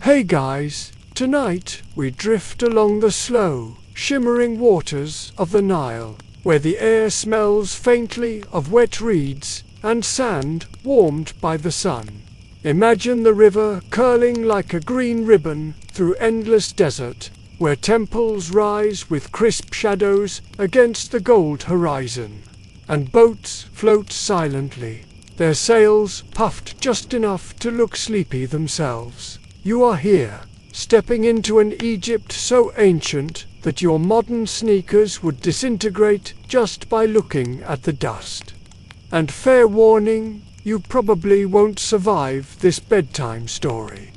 Hey guys, tonight we drift along the slow, shimmering waters of the Nile, where the air smells faintly of wet reeds and sand warmed by the sun. Imagine the river curling like a green ribbon through endless desert, where temples rise with crisp shadows against the gold horizon, and boats float silently, their sails puffed just enough to look sleepy themselves. You are here, stepping into an Egypt so ancient that your modern sneakers would disintegrate just by looking at the dust. And fair warning, you probably won't survive this bedtime story.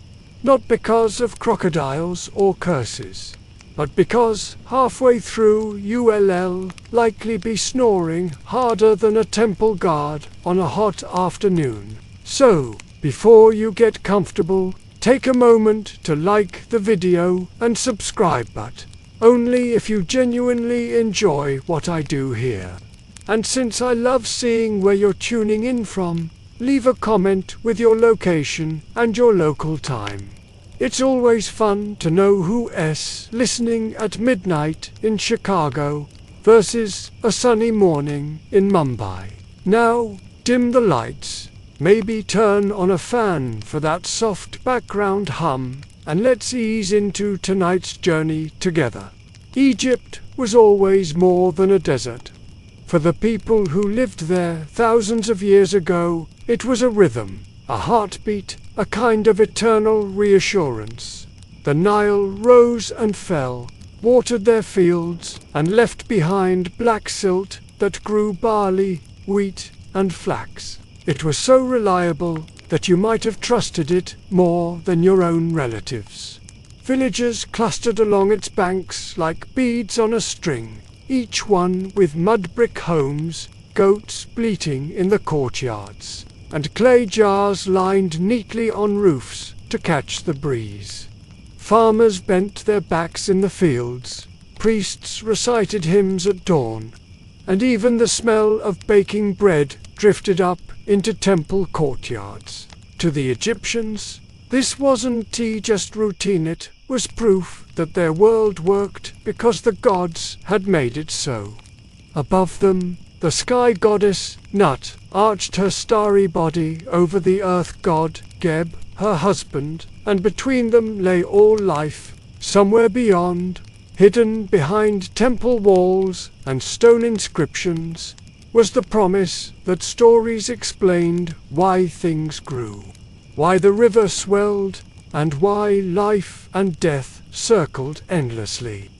Not because of crocodiles or curses, but because halfway through you'll likely be snoring harder than a temple guard on a hot afternoon. So, before you get comfortable, take a moment to like the video and subscribe, but only if you genuinely enjoy what I do here. And since I love seeing where you're tuning in from, leave a comment with your location and your local time. It's always fun to know who's listening at midnight in Chicago versus a sunny morning in Mumbai. Now, dim the lights, maybe turn on a fan for that soft background hum, and let's ease into tonight's journey together. Egypt was always more than a desert. For the people who lived there thousands of years ago, it was a rhythm, a heartbeat, a kind of eternal reassurance. The Nile rose and fell, watered their fields, and left behind black silt that grew barley, wheat, and flax. It was so reliable that you might have trusted it more than your own relatives. Villages clustered along its banks like beads on a string, each one with mud brick homes, goats bleating in the courtyards, and clay jars lined neatly on roofs to catch the breeze. Farmers bent their backs in the fields, priests recited hymns at dawn, and even the smell of baking bread drifted up into temple courtyards. To the Egyptians, this wasn't just routine, it was proof that their world worked because the gods had made it so. Above them, the sky goddess Nut arched her starry body over the earth god Geb, her husband, and between them lay all life. Somewhere beyond, hidden behind temple walls and stone inscriptions, was the promise that stories explained why things grew, why the river swelled, and why life and death circled endlessly.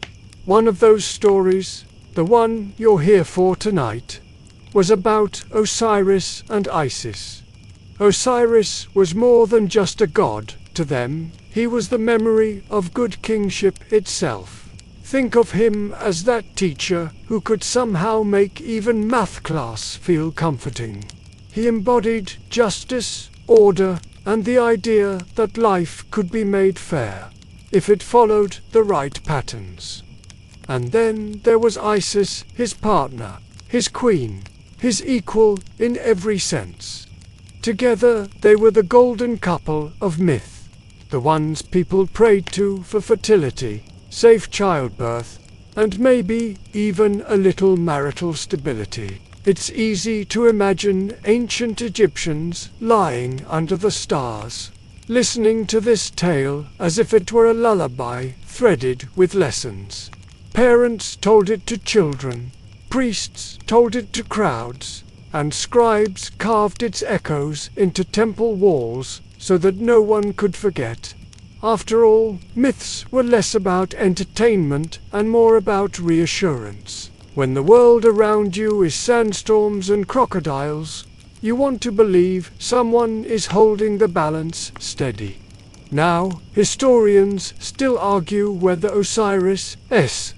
One of those stories, the one you're here for tonight, was about Osiris and Isis. Osiris was more than just a god to them, he was the memory of good kingship itself. Think of him as that teacher who could somehow make even math class feel comforting. He embodied justice, order, and the idea that life could be made fair if it followed the right patterns. And then there was Isis, his partner, his queen, his equal in every sense. Together they were the golden couple of myth, the ones people prayed to for fertility, safe childbirth, and maybe even a little marital stability. It's easy to imagine ancient Egyptians lying under the stars, listening to this tale as if it were a lullaby threaded with lessons. Parents told it to children, priests told it to crowds, and scribes carved its echoes into temple walls so that no one could forget. After all, myths were less about entertainment and more about reassurance. When the world around you is sandstorms and crocodiles, you want to believe someone is holding the balance steady. Now, historians still argue whether Osiris'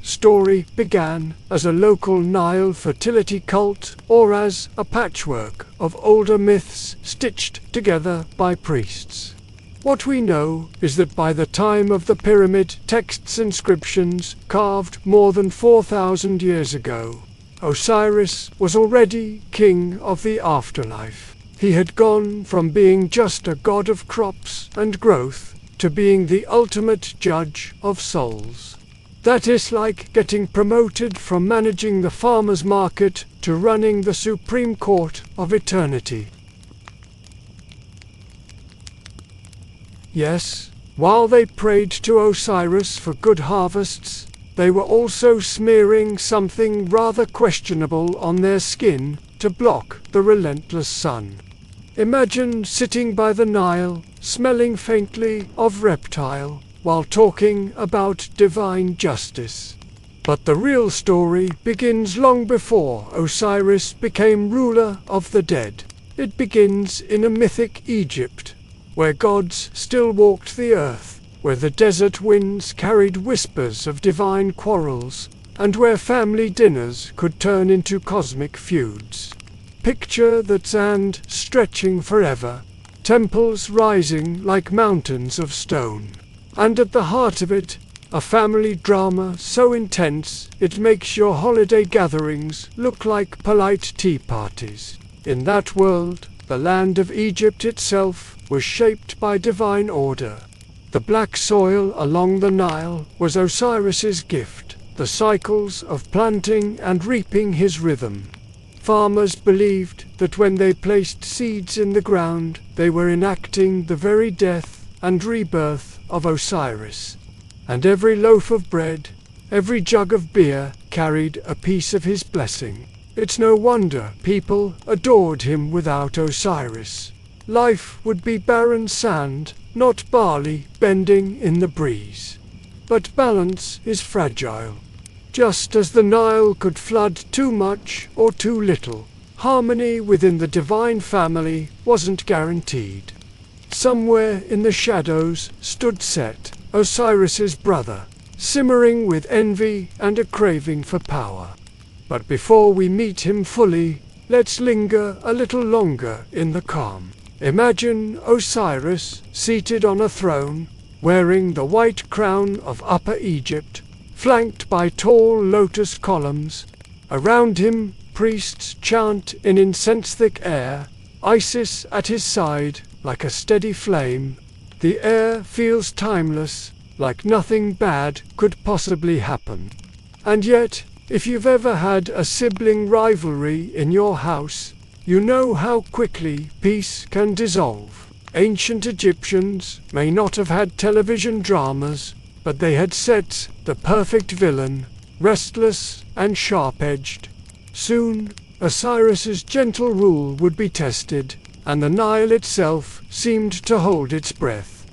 story began as a local Nile fertility cult or as a patchwork of older myths stitched together by priests. What we know is that by the time of the pyramid texts inscriptions carved more than 4,000 years ago, Osiris was already king of the afterlife. He had gone from being just a god of crops and growth to being the ultimate judge of souls. That is like getting promoted from managing the farmer's market to running the Supreme Court of eternity. Yes, while they prayed to Osiris for good harvests, they were also smearing something rather questionable on their skin to block the relentless sun. Imagine sitting by the Nile, smelling faintly of reptile, while talking about divine justice. But the real story begins long before Osiris became ruler of the dead. It begins in a mythic Egypt, where gods still walked the earth, where the desert winds carried whispers of divine quarrels, and where family dinners could turn into cosmic feuds. Picture the sand stretching forever, temples rising like mountains of stone. And at the heart of it, a family drama so intense it makes your holiday gatherings look like polite tea parties. In that world, the land of Egypt itself was shaped by divine order. The black soil along the Nile was Osiris's gift, the cycles of planting and reaping his rhythm. Farmers believed that when they placed seeds in the ground, they were enacting the very death and rebirth of Osiris. And every loaf of bread, every jug of beer carried a piece of his blessing. It's no wonder people adored him without Osiris. Life would be barren sand, not barley bending in the breeze. But balance is fragile. Just as the Nile could flood too much or too little, harmony within the divine family wasn't guaranteed. Somewhere in the shadows stood Set, Osiris's brother, simmering with envy and a craving for power. But before we meet him fully, let's linger a little longer in the calm. Imagine Osiris seated on a throne, wearing the white crown of Upper Egypt, flanked by tall lotus columns. Around him, priests chant in incense-thick air, Isis at his side, like a steady flame. The air feels timeless, like nothing bad could possibly happen. And yet, if you've ever had a sibling rivalry in your house, you know how quickly peace can dissolve. Ancient Egyptians may not have had television dramas, but they had Set, the perfect villain, restless and sharp-edged. Soon, Osiris's gentle rule would be tested, and the Nile itself seemed to hold its breath.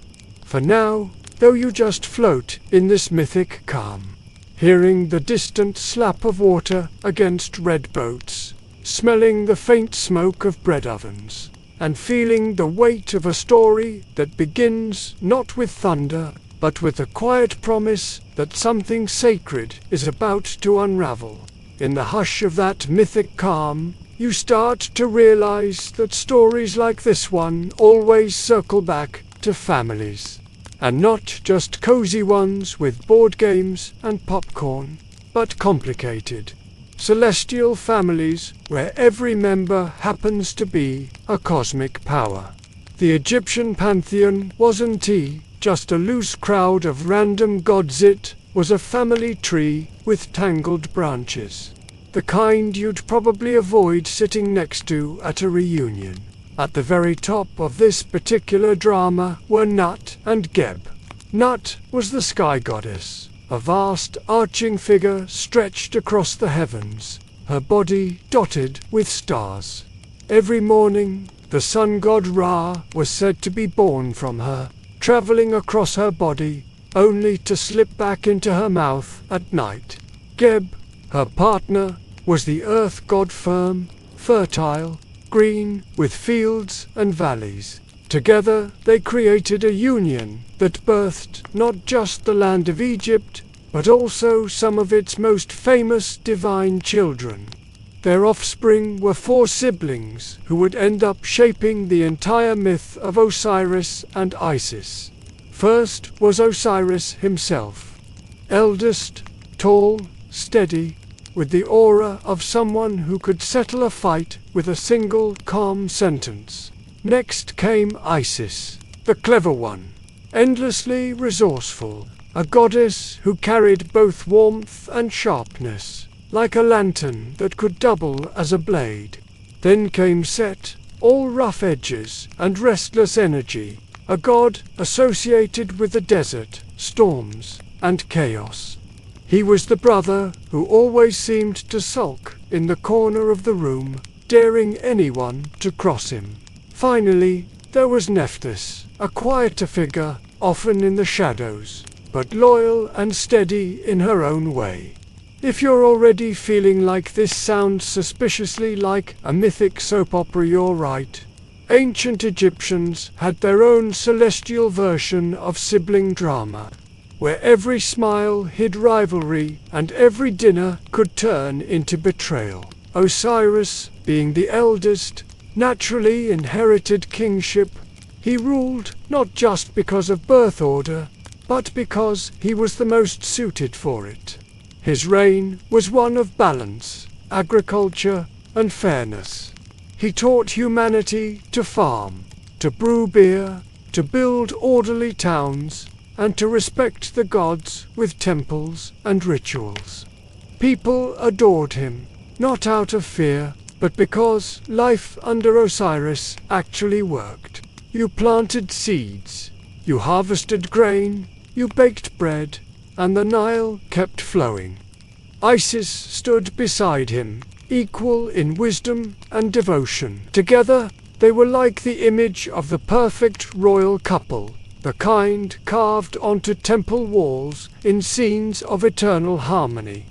For now, though you just float in this mythic calm, hearing the distant slap of water against red boats, smelling the faint smoke of bread ovens, and feeling the weight of a story that begins not with thunder, but with the quiet promise that something sacred is about to unravel. In the hush of that mythic calm, you start to realize that stories like this one always circle back to families. And not just cozy ones with board games and popcorn, but complicated, celestial families where every member happens to be a cosmic power. The Egyptian pantheon wasn't just a loose crowd of random gods. It was a family tree with tangled branches. The kind you'd probably avoid sitting next to at a reunion. At the very top of this particular drama were Nut and Geb. Nut was the sky goddess, a vast arching figure stretched across the heavens, her body dotted with stars. Every morning, the sun god Ra was said to be born from her, traveling across her body, only to slip back into her mouth at night. Geb, her partner, was the earth god, firm, fertile, green, with fields and valleys. Together they created a union that birthed not just the land of Egypt, but also some of its most famous divine children. Their offspring were 4 siblings who would end up shaping the entire myth of Osiris and Isis. First was Osiris himself, eldest, tall, steady, with the aura of someone who could settle a fight with a single calm sentence. Next came Isis, the clever one, endlessly resourceful, a goddess who carried both warmth and sharpness, like a lantern that could double as a blade. Then came Set, all rough edges and restless energy, a god associated with the desert, storms, and chaos. He was the brother who always seemed to sulk in the corner of the room, daring anyone to cross him. Finally, there was Nephthys, a quieter figure, often in the shadows, but loyal and steady in her own way. If you're already feeling like this sounds suspiciously like a mythic soap opera, you're right. Ancient Egyptians had their own celestial version of sibling drama, where every smile hid rivalry and every dinner could turn into betrayal. Osiris, being the eldest, naturally inherited kingship. He ruled not just because of birth order, but because he was the most suited for it. His reign was one of balance, agriculture, and fairness. He taught humanity to farm, to brew beer, to build orderly towns, and to respect the gods with temples and rituals. People adored him, not out of fear, but because life under Osiris actually worked. You planted seeds, you harvested grain, you baked bread, and the Nile kept flowing. Isis stood beside him, equal in wisdom and devotion. Together, they were like the image of the perfect royal couple, the kind carved onto temple walls in scenes of eternal harmony.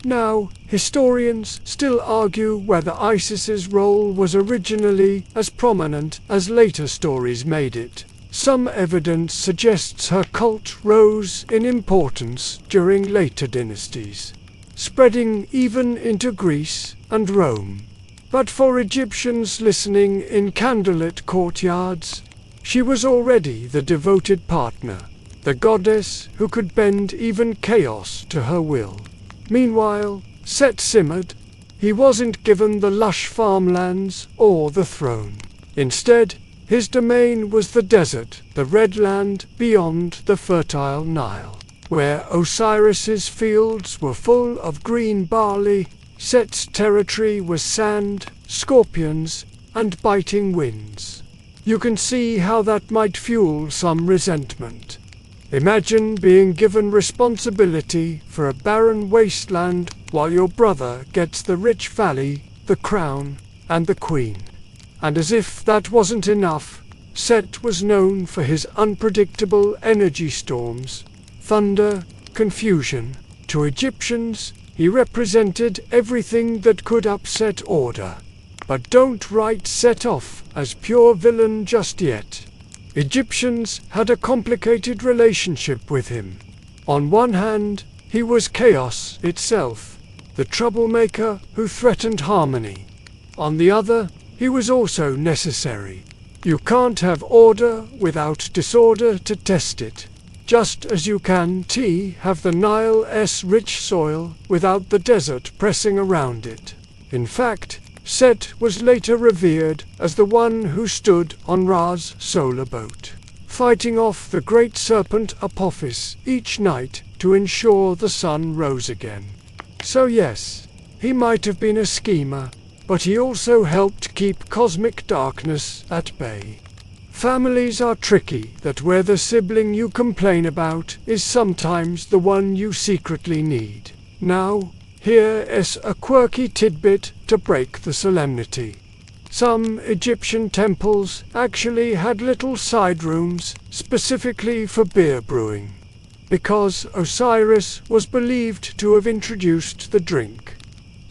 Now, historians still argue whether Isis's role was originally as prominent as later stories made it. Some evidence suggests her cult rose in importance during later dynasties, spreading even into Greece and Rome. But for Egyptians listening in candlelit courtyards, she was already the devoted partner, the goddess who could bend even chaos to her will. Meanwhile, Set simmered. He wasn't given the lush farmlands or the throne. Instead, his domain was the desert, the red land beyond the fertile Nile, where Osiris's fields were full of green barley. Set's territory was sand, scorpions, and biting winds. You can see how that might fuel some resentment. Imagine being given responsibility for a barren wasteland while your brother gets the rich valley, the crown, and the queen. And as if that wasn't enough, Set was known for his unpredictable energy storms, thunder, confusion. To Egyptians, he represented everything that could upset order. But don't write Set off as pure villain just yet. Egyptians had a complicated relationship with him. On one hand, he was chaos itself, the troublemaker who threatened harmony. On the other, he was also necessary. You can't have order without disorder to test it, just as you can't have the Nile's rich soil without the desert pressing around it. In fact, Set was later revered as the one who stood on Ra's solar boat, fighting off the great serpent Apophis each night to ensure the sun rose again. So yes, he might have been a schemer, but he also helped keep cosmic darkness at bay. Families are tricky, that where the sibling you complain about is sometimes the one you secretly need. Now, here is a quirky tidbit to break the solemnity. Some Egyptian temples actually had little side rooms specifically for beer brewing, because Osiris was believed to have introduced the drink.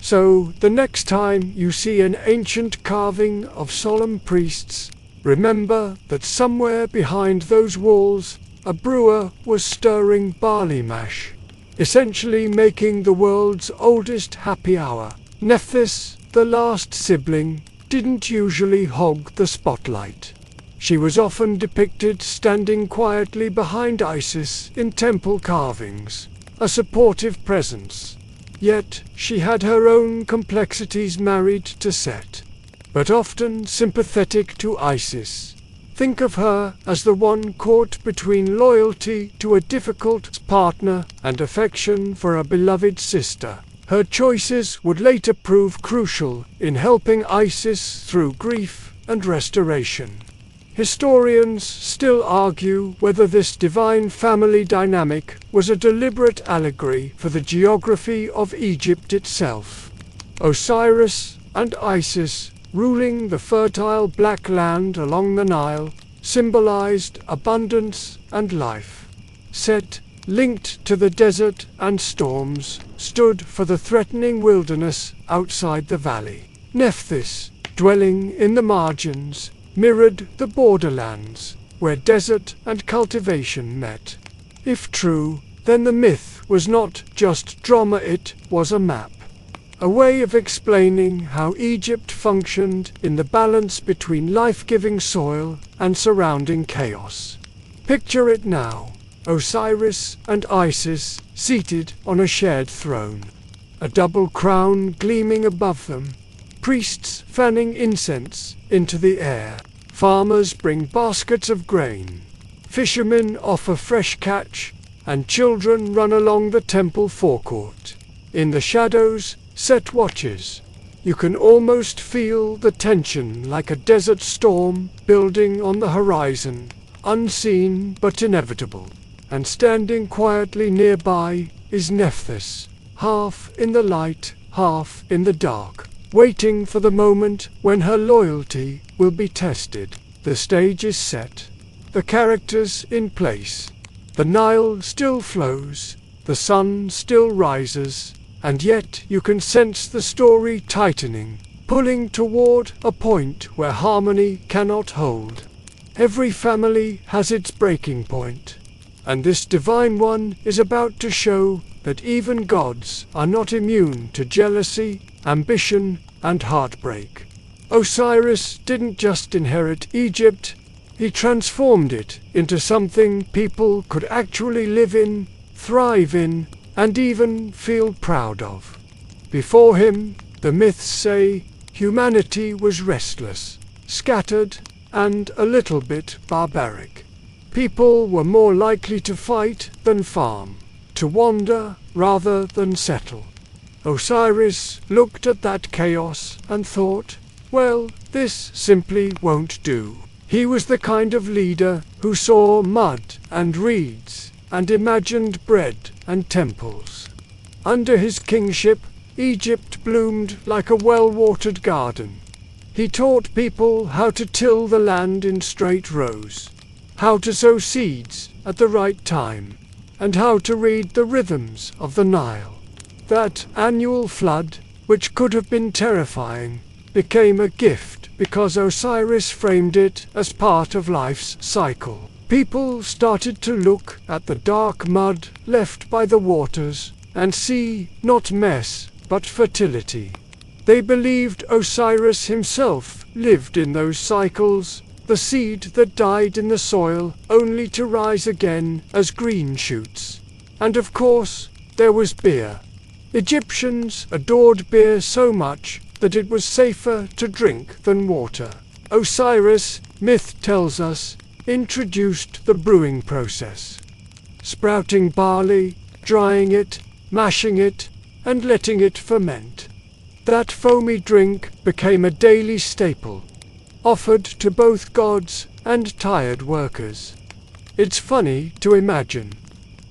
So the next time you see an ancient carving of solemn priests, remember that somewhere behind those walls a brewer was stirring barley mash, essentially making the world's oldest happy hour. Nephthys, the last sibling, didn't usually hog the spotlight. She was often depicted standing quietly behind Isis in temple carvings, a supportive presence. Yet she had her own complexities married to Set, but often sympathetic to Isis. Think of her as the one caught between loyalty to a difficult partner and affection for a beloved sister. Her choices would later prove crucial in helping Isis through grief and restoration. Historians still argue whether this divine family dynamic was a deliberate allegory for the geography of Egypt itself. Osiris and Isis, ruling the fertile black land along the Nile, symbolized abundance and life. Set, linked to the desert and storms, stood for the threatening wilderness outside the valley. Nephthys, dwelling in the margins, mirrored the borderlands, where desert and cultivation met. If true, then the myth was not just drama, it was a map. A way of explaining how Egypt functioned in the balance between life-giving soil and surrounding chaos. Picture it now, Osiris and Isis seated on a shared throne, a double crown gleaming above them, priests fanning incense into the air, farmers bring baskets of grain, fishermen offer fresh catch, and children run along the temple forecourt. In the shadows, Set watches. You can almost feel the tension, like a desert storm building on the horizon, unseen but inevitable. And standing quietly nearby is Nephthys, half in the light, half in the dark, waiting for the moment when her loyalty will be tested. The stage is set, the characters in place. The Nile still flows, the sun still rises, and yet you can sense the story tightening, pulling toward a point where harmony cannot hold. Every family has its breaking point, and this divine one is about to show that even gods are not immune to jealousy, ambition, and heartbreak. Osiris didn't just inherit Egypt, he transformed it into something people could actually live in, thrive in, and even feel proud of. Before him, the myths say, humanity was restless, scattered, and a little bit barbaric. People were more likely to fight than farm, to wander rather than settle. Osiris looked at that chaos and thought, well, this simply won't do. He was the kind of leader who saw mud and reeds and imagined bread and temples. Under his kingship, Egypt bloomed like a well-watered garden. He taught people how to till the land in straight rows, how to sow seeds at the right time, and how to read the rhythms of the Nile. That annual flood, which could have been terrifying, became a gift because Osiris framed it as part of life's cycle. People started to look at the dark mud left by the waters and see not mess but fertility. They believed Osiris himself lived in those cycles, the seed that died in the soil only to rise again as green shoots. And of course, there was beer. Egyptians adored beer so much that it was safer to drink than water. Osiris, myth tells us, introduced the brewing process, sprouting barley, drying it, mashing it, and letting it ferment. That foamy drink became a daily staple, offered to both gods and tired workers. It's funny to imagine.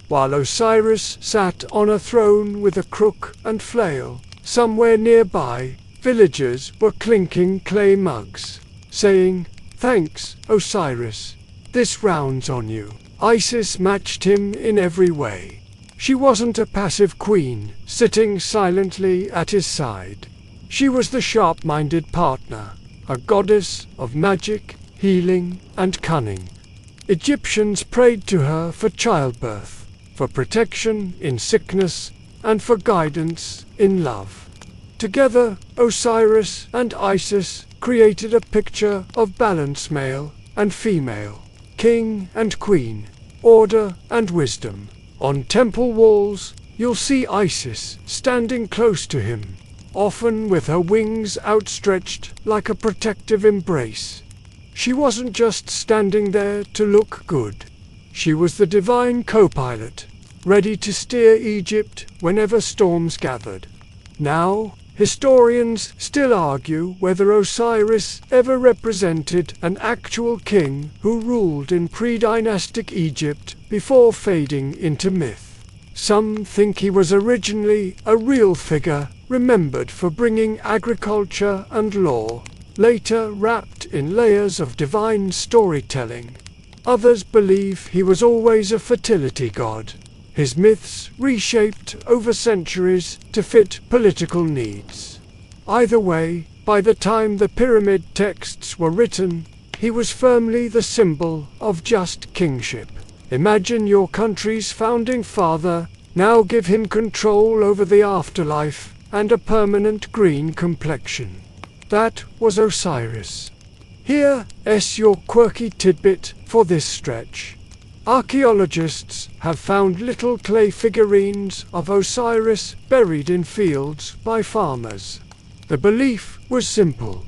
While Osiris sat on a throne with a crook and flail, somewhere nearby, villagers were clinking clay mugs, saying, "Thanks, Osiris. This round's on you." Isis matched him in every way. She wasn't a passive queen, sitting silently at his side. She was the sharp-minded partner, a goddess of magic, healing, and cunning. Egyptians prayed to her for childbirth, for protection in sickness, and for guidance in love. Together, Osiris and Isis created a picture of balance, male and female, king and queen, order and wisdom. On temple walls, you'll see Isis standing close to him, often with her wings outstretched like a protective embrace. She wasn't just standing there to look good. She was the divine co-pilot, ready to steer Egypt whenever storms gathered. Now, historians still argue whether Osiris ever represented an actual king who ruled in pre-dynastic Egypt before fading into myth. Some think he was originally a real figure, remembered for bringing agriculture and law, later wrapped in layers of divine storytelling. Others believe he was always a fertility god, his myths reshaped over centuries to fit political needs. Either way, by the time the pyramid texts were written, he was firmly the symbol of just kingship. Imagine your country's founding father, now give him control over the afterlife and a permanent green complexion. That was Osiris. Here's your quirky tidbit for this stretch. Archaeologists have found little clay figurines of Osiris buried in fields by farmers. The belief was simple.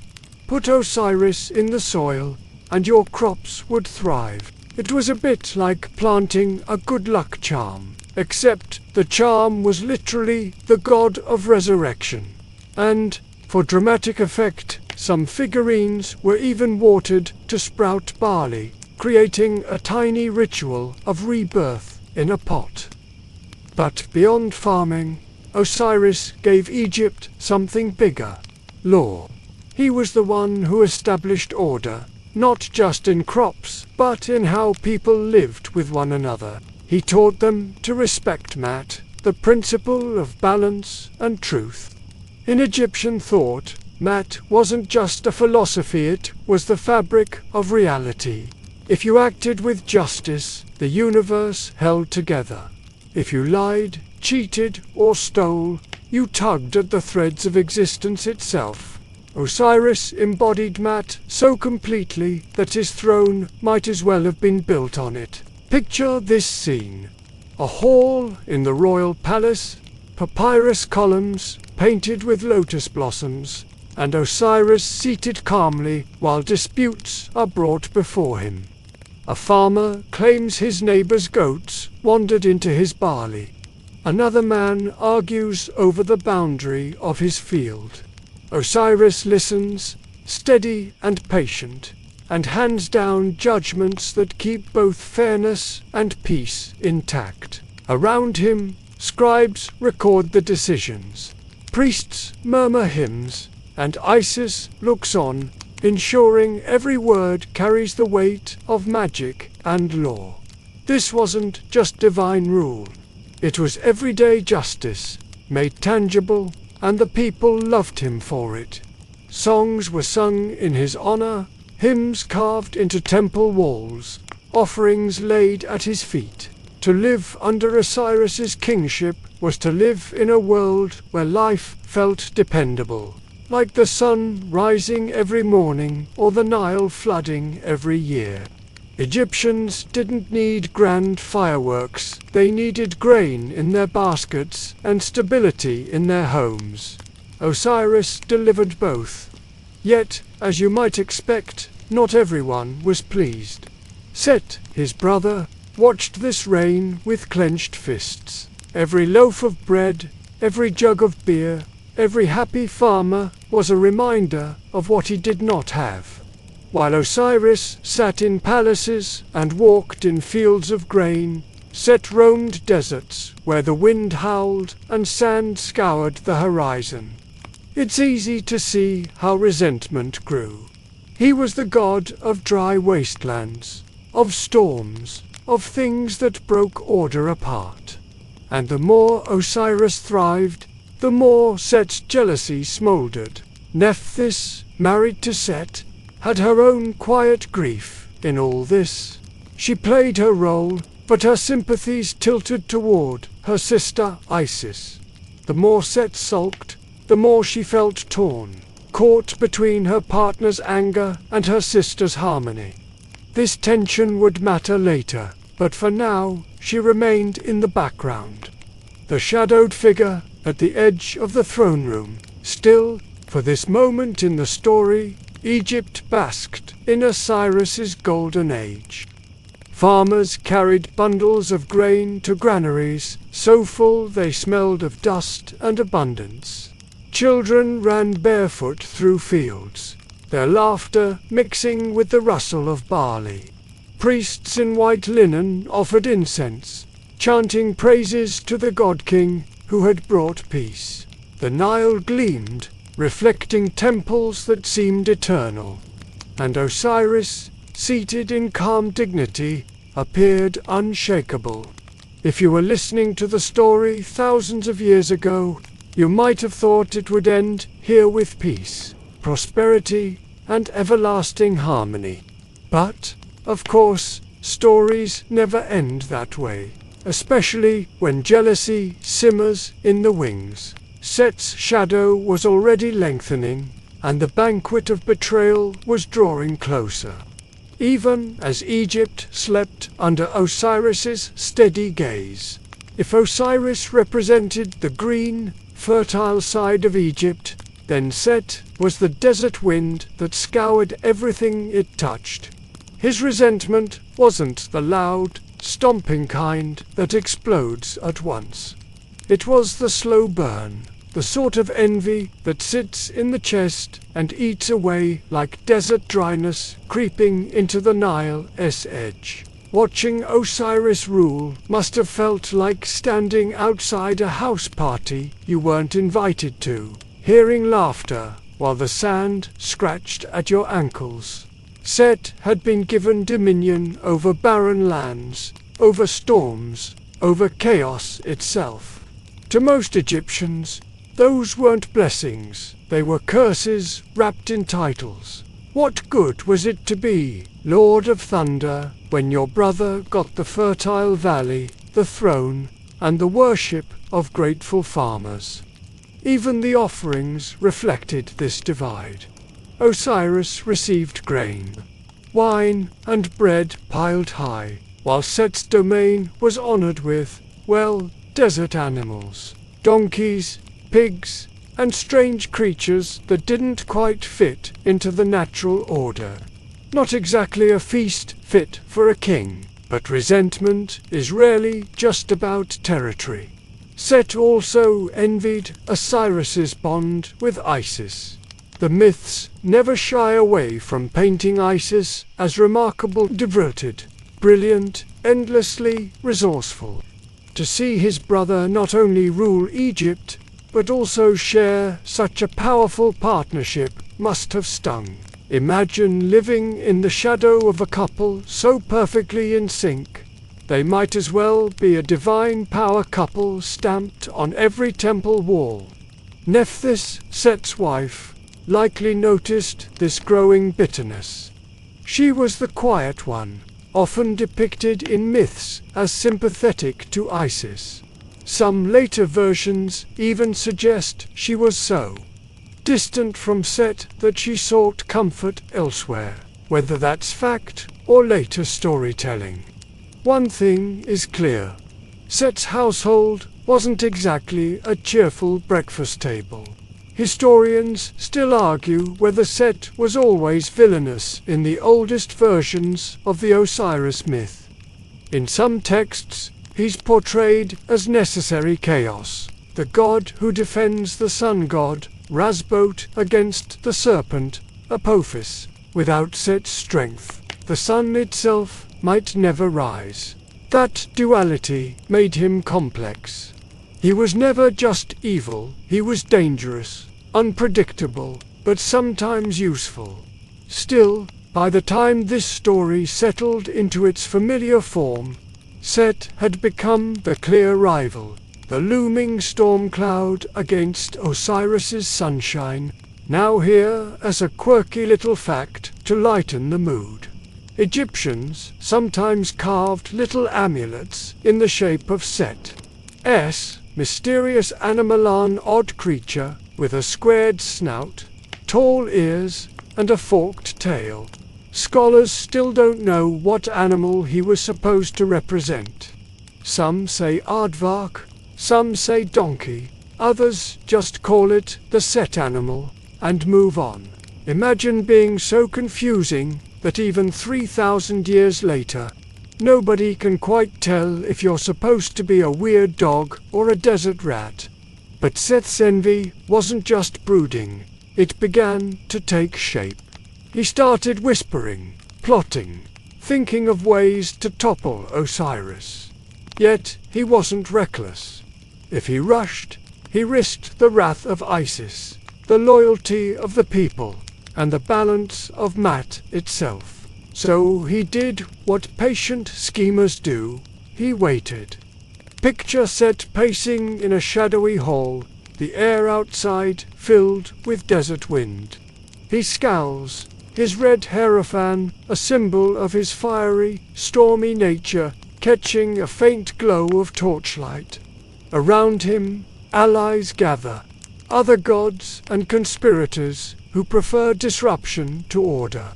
Put Osiris in the soil and your crops would thrive. It was a bit like planting a good luck charm, except the charm was literally the god of resurrection. And, for dramatic effect, some figurines were even watered to sprout barley, creating a tiny ritual of rebirth in a pot. But beyond farming, Osiris gave Egypt something bigger: law. He was the one who established order, not just in crops, but in how people lived with one another. He taught them to respect Mat, the principle of balance and truth. In Egyptian thought, Mat wasn't just a philosophy, it was the fabric of reality. If you acted with justice, the universe held together. If you lied, cheated, or stole, you tugged at the threads of existence itself. Osiris embodied Mat so completely that his throne might as well have been built on it. Picture this scene. A hall in the royal palace, papyrus columns painted with lotus blossoms, and Osiris seated calmly while disputes are brought before him. A farmer claims his neighbor's goats wandered into his barley. Another man argues over the boundary of his field. Osiris listens, steady and patient, and hands down judgments that keep both fairness and peace intact. Around him, scribes record the decisions. Priests murmur hymns, and Isis looks on, ensuring every word carries the weight of magic and law. This wasn't just divine rule. It was everyday justice, made tangible, and the people loved him for it. Songs were sung in his honor, hymns carved into temple walls, offerings laid at his feet. To live under Osiris's kingship was to live in a world where life felt dependable, like the sun rising every morning or the Nile flooding every year. Egyptians didn't need grand fireworks, they needed grain in their baskets and stability in their homes. Osiris delivered both. Yet, as you might expect, not everyone was pleased. Set, his brother, watched this reign with clenched fists. Every loaf of bread, every jug of beer, every happy farmer was a reminder of what he did not have. While Osiris sat in palaces and walked in fields of grain, Set roamed deserts where the wind howled and sand scoured the horizon. It's easy to see how resentment grew. He was the god of dry wastelands, of storms, of things that broke order apart. And the more Osiris thrived, the more Set's jealousy smoldered. Nephthys, married to Set, had her own quiet grief in all this. She played her role, but her sympathies tilted toward her sister Isis. The more Set sulked, the more she felt torn, caught between her partner's anger and her sister's harmony. This tension would matter later, but for now she remained in the background, the shadowed figure at the edge of the throne room. Still, for this moment in the story, Egypt basked in Osiris's golden age. Farmers carried bundles of grain to granaries, so full they smelled of dust and abundance. Children ran barefoot through fields, their laughter mixing with the rustle of barley. Priests in white linen offered incense, chanting praises to the god-king who had brought peace. The Nile gleamed, reflecting temples that seemed eternal. And Osiris, seated in calm dignity, appeared unshakable. If you were listening to the story thousands of years ago, you might have thought it would end here with peace, prosperity, and everlasting harmony. But, of course, stories never end that way, especially when jealousy simmers in the wings. Set's shadow was already lengthening, and the banquet of betrayal was drawing closer. Even as Egypt slept under Osiris's steady gaze. If Osiris represented the green, fertile side of Egypt, then Set was the desert wind that scoured everything it touched. His resentment wasn't the loud, stomping kind that explodes at once. It was the slow burn, the sort of envy that sits in the chest and eats away like desert dryness creeping into the Nile's edge. Watching Osiris rule must have felt like standing outside a house party you weren't invited to, hearing laughter while the sand scratched at your ankles. Set had been given dominion over barren lands, over storms, over chaos itself. To most Egyptians, those weren't blessings, they were curses wrapped in titles. What good was it to be Lord of Thunder when your brother got the fertile valley, the throne, and the worship of grateful farmers? Even the offerings reflected this divide. Osiris received grain, wine, and bread piled high, while Set's domain was honored with, well, desert animals, donkeys, pigs, and strange creatures that didn't quite fit into the natural order. Not exactly a feast fit for a king, but resentment is rarely just about territory. Set also envied Osiris's bond with Isis. The myths never shy away from painting Isis as remarkable, devoted, brilliant, endlessly resourceful. To see his brother not only rule Egypt, but also share such a powerful partnership must have stung. Imagine living in the shadow of a couple so perfectly in sync. They might as well be a divine power couple stamped on every temple wall. Nephthys, Set's wife, likely noticed this growing bitterness. She was the quiet one, often depicted in myths as sympathetic to Isis. Some later versions even suggest she was so distant from Set that she sought comfort elsewhere, whether that's fact or later storytelling. One thing is clear. Set's household wasn't exactly a cheerful breakfast table. Historians still argue whether Set was always villainous in the oldest versions of the Osiris myth. In some texts, he's portrayed as necessary chaos, the god who defends the sun god, Rasbot, against the serpent, Apophis. Without Set's strength, the sun itself might never rise. That duality made him complex. He was never just evil, he was dangerous, unpredictable, but sometimes useful. Still, by the time this story settled into its familiar form, Set had become the clear rival, the looming storm cloud against Osiris's sunshine, now here as a quirky little fact to lighten the mood. Egyptians sometimes carved little amulets in the shape of Set's mysterious animal, an odd creature with a squared snout, tall ears, and a forked tail. Scholars still don't know what animal he was supposed to represent. Some say aardvark, some say donkey, others just call it the Set animal and move on. Imagine being so confusing that even 3,000 years later, nobody can quite tell if you're supposed to be a weird dog or a desert rat. But Seth's envy wasn't just brooding, it began to take shape. He started whispering, plotting, thinking of ways to topple Osiris. Yet he wasn't reckless. If he rushed, he risked the wrath of Isis, the loyalty of the people, and the balance of Mat itself. So he did what patient schemers do. He waited. Picture Set pacing in a shadowy hall, the air outside filled with desert wind. He scowls, his red hierophant, a symbol of his fiery, stormy nature, catching a faint glow of torchlight. Around him, allies gather, other gods and conspirators who prefer disruption to order.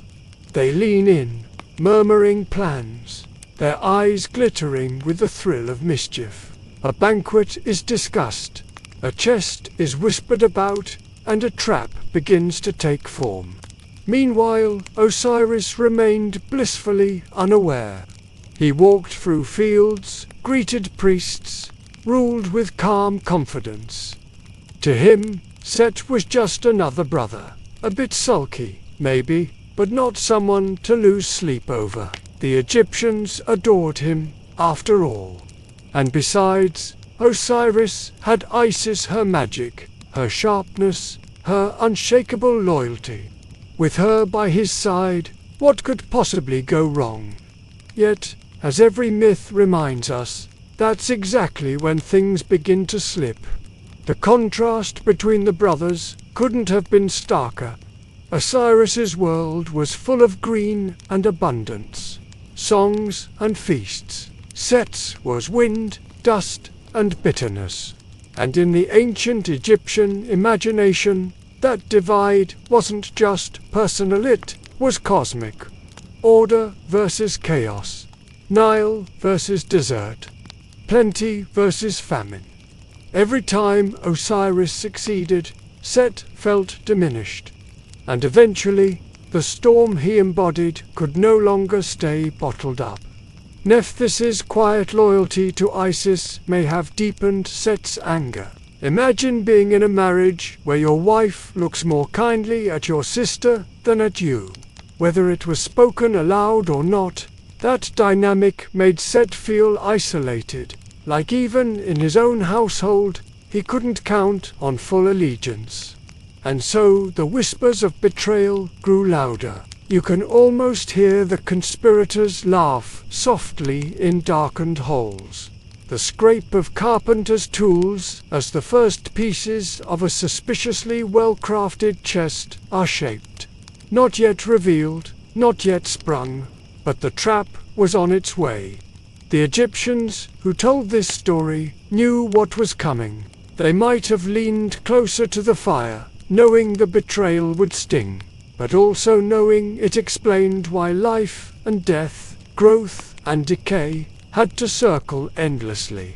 They lean in, murmuring plans, their eyes glittering with the thrill of mischief. A banquet is discussed, a chest is whispered about, and a trap begins to take form. Meanwhile, Osiris remained blissfully unaware. He walked through fields, greeted priests, ruled with calm confidence. To him, Set was just another brother, a bit sulky, maybe, but not someone to lose sleep over. The Egyptians adored him, after all. And besides, Osiris had Isis, her magic, her sharpness, her unshakable loyalty. With her by his side, what could possibly go wrong? Yet, as every myth reminds us, that's exactly when things begin to slip. The contrast between the brothers couldn't have been starker. Osiris's world was full of green and abundance, songs and feasts. Set's was wind, dust, and bitterness. And in the ancient Egyptian imagination, that divide wasn't just personal, it was cosmic. Order versus chaos, Nile versus desert, plenty versus famine. Every time Osiris succeeded, Set felt diminished. And eventually, the storm he embodied could no longer stay bottled up. Nephthys's quiet loyalty to Isis may have deepened Set's anger. Imagine being in a marriage where your wife looks more kindly at your sister than at you. Whether it was spoken aloud or not, that dynamic made Set feel isolated, like even in his own household, he couldn't count on full allegiance. And so the whispers of betrayal grew louder. You can almost hear the conspirators laugh softly in darkened halls. The scrape of carpenter's tools as the first pieces of a suspiciously well-crafted chest are shaped. Not yet revealed, not yet sprung, but the trap was on its way. The Egyptians who told this story knew what was coming. They might have leaned closer to the fire, knowing the betrayal would sting, but also knowing it explained why life and death, growth and decay had to circle endlessly.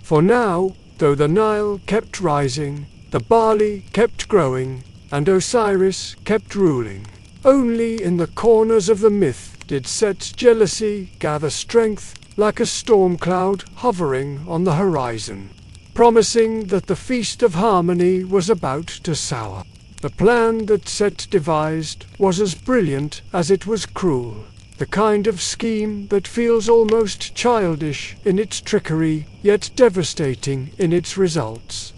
For now, though the Nile kept rising, the barley kept growing, and Osiris kept ruling, only in the corners of the myth did Set's jealousy gather strength like a storm cloud hovering on the horizon, promising that the feast of harmony was about to sour. The plan that Set devised was as brilliant as it was cruel, the kind of scheme that feels almost childish in its trickery, yet devastating in its results.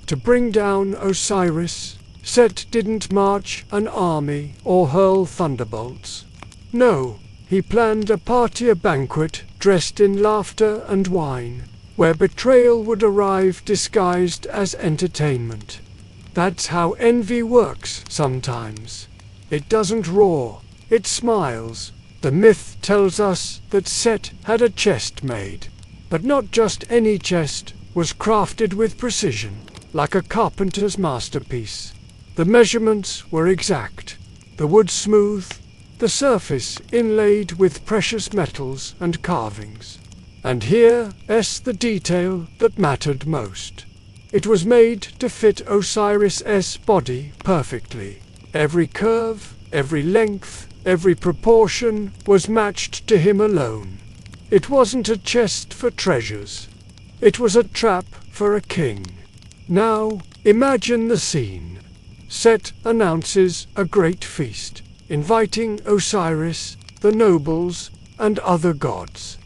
To bring down Osiris, Set didn't march an army or hurl thunderbolts. No, he planned a party, a banquet dressed in laughter and wine, where betrayal would arrive disguised as entertainment. That's how envy works sometimes. It doesn't roar, it smiles. The myth tells us that Set had a chest made, but not just any chest, was crafted with precision, like a carpenter's masterpiece. The measurements were exact, the wood smooth, the surface inlaid with precious metals and carvings. And here's the detail that mattered most. It was made to fit Osiris's body perfectly. Every curve, every length, every proportion was matched to him alone. It wasn't a chest for treasures. It was a trap for a king. Now, imagine the scene. Set announces a great feast, inviting Osiris, the nobles, and other gods.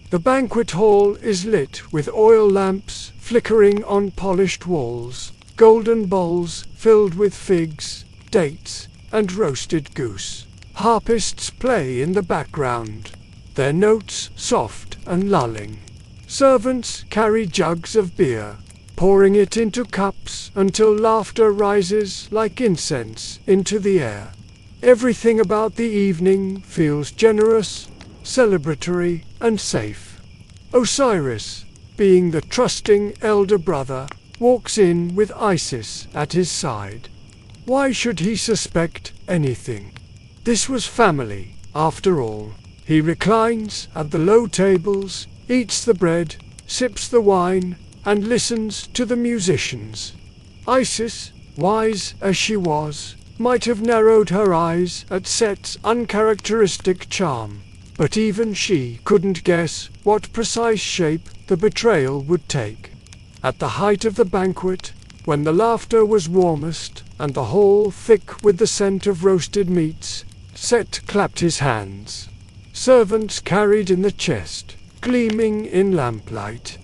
The banquet hall is lit with oil lamps flickering on polished walls, golden bowls filled with figs, dates, and roasted goose. Harpists play in the background, their notes soft and lulling. Servants carry jugs of beer, pouring it into cups until laughter rises like incense into the air. Everything about the evening feels generous, celebratory, and safe. Osiris, being the trusting elder brother, walks in with Isis at his side. Why should he suspect anything? This was family, after all. He reclines at the low tables, eats the bread, sips the wine, and listens to the musicians. Isis, wise as she was, might have narrowed her eyes at Set's uncharacteristic charm, but even she couldn't guess what precise shape the betrayal would take. At the height of the banquet, when the laughter was warmest and the hall thick with the scent of roasted meats, Set clapped his hands. Servants carried in the chest, gleaming in lamplight.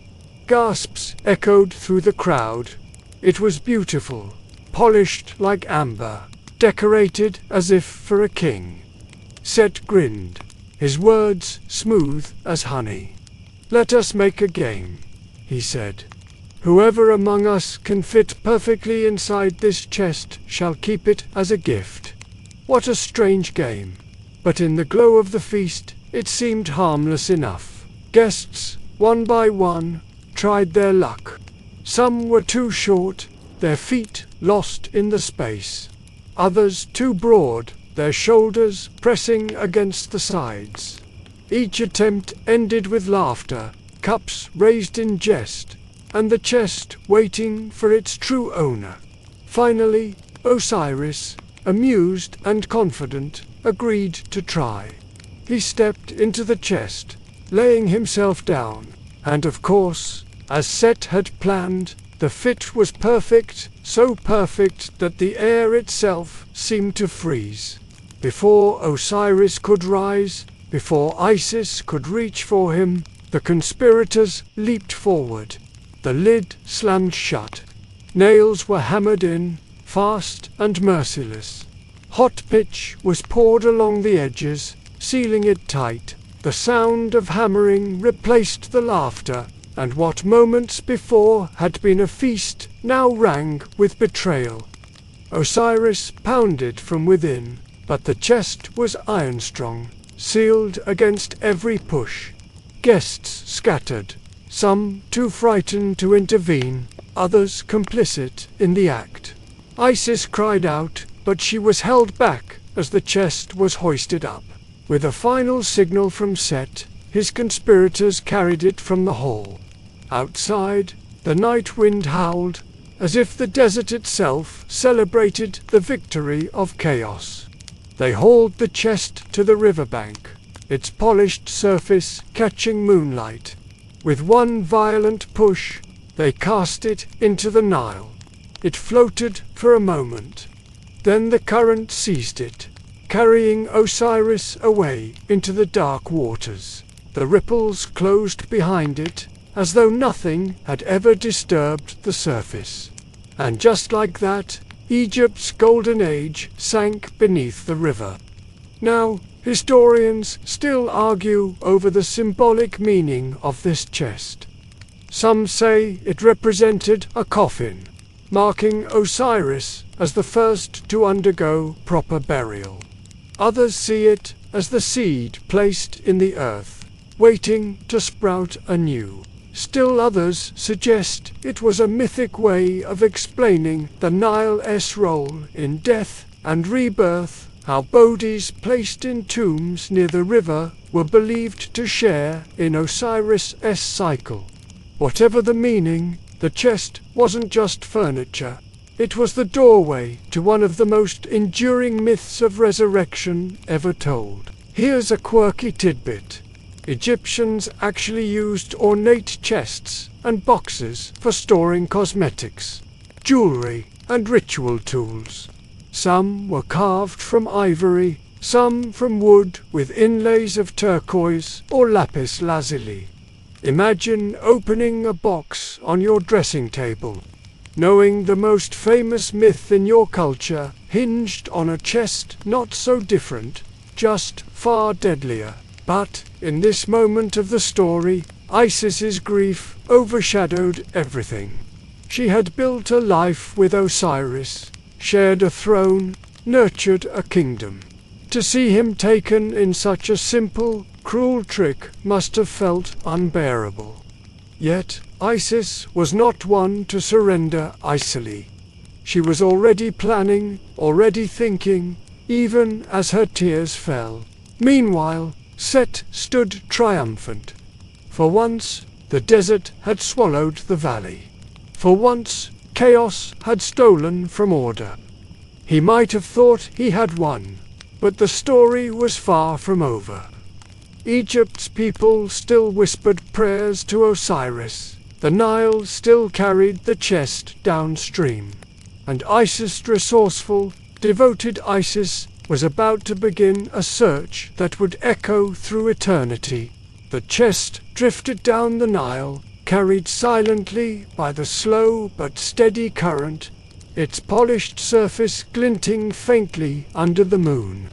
Gasps echoed through the crowd. It was beautiful, polished like amber, decorated as if for a king. Set grinned, his words smooth as honey. "Let us make a game," he said. "Whoever among us can fit perfectly inside this chest shall keep it as a gift." What a strange game! But in the glow of the feast, it seemed harmless enough. Guests, one by one, tried their luck. Some were too short, their feet lost in the space. Others too broad, their shoulders pressing against the sides. Each attempt ended with laughter, cups raised in jest, and the chest waiting for its true owner. Finally, Osiris, amused and confident, agreed to try. He stepped into the chest, laying himself down, and of course, as Set had planned, the fit was perfect, so perfect that the air itself seemed to freeze. Before Osiris could rise, before Isis could reach for him, the conspirators leaped forward. The lid slammed shut. Nails were hammered in, fast and merciless. Hot pitch was poured along the edges, sealing it tight. The sound of hammering replaced the laughter, and what moments before had been a feast now rang with betrayal. Osiris pounded from within, but the chest was iron-strong, sealed against every push. Guests scattered, some too frightened to intervene, others complicit in the act. Isis cried out, but she was held back as the chest was hoisted up. With a final signal from Set, his conspirators carried it from the hall. Outside, the night wind howled, as if the desert itself celebrated the victory of chaos. They hauled the chest to the riverbank, its polished surface catching moonlight. With one violent push, they cast it into the Nile. It floated for a moment. Then the current seized it, carrying Osiris away into the dark waters. The ripples closed behind it, as though nothing had ever disturbed the surface. And just like that, Egypt's golden age sank beneath the river. Now, historians still argue over the symbolic meaning of this chest. Some say it represented a coffin, marking Osiris as the first to undergo proper burial. Others see it as the seed placed in the earth, waiting to sprout anew. Still others suggest it was a mythic way of explaining the Nile's role in death and rebirth, how bodies placed in tombs near the river were believed to share in Osiris' cycle. Whatever the meaning, the chest wasn't just furniture. It was the doorway to one of the most enduring myths of resurrection ever told. Here's a quirky tidbit. Egyptians actually used ornate chests and boxes for storing cosmetics, jewelry, and ritual tools. Some were carved from ivory, some from wood with inlays of turquoise or lapis lazuli. Imagine opening a box on your dressing table, knowing the most famous myth in your culture hinged on a chest not so different, just far deadlier. But in this moment of the story, Isis's grief overshadowed everything. She had built a life with Osiris, shared a throne, nurtured a kingdom. To see him taken in such a simple, cruel trick must have felt unbearable. Yet Isis was not one to surrender easily. She was already planning, already thinking, even as her tears fell. Meanwhile, Set stood triumphant. For once, the desert had swallowed the valley. For once, chaos had stolen from order. He might have thought he had won, but the story was far from over. Egypt's people still whispered prayers to Osiris. The Nile still carried the chest downstream. And Isis, resourceful, devoted Isis, was about to begin a search that would echo through eternity. The chest drifted down the Nile, carried silently by the slow but steady current, its polished surface glinting faintly under the moon.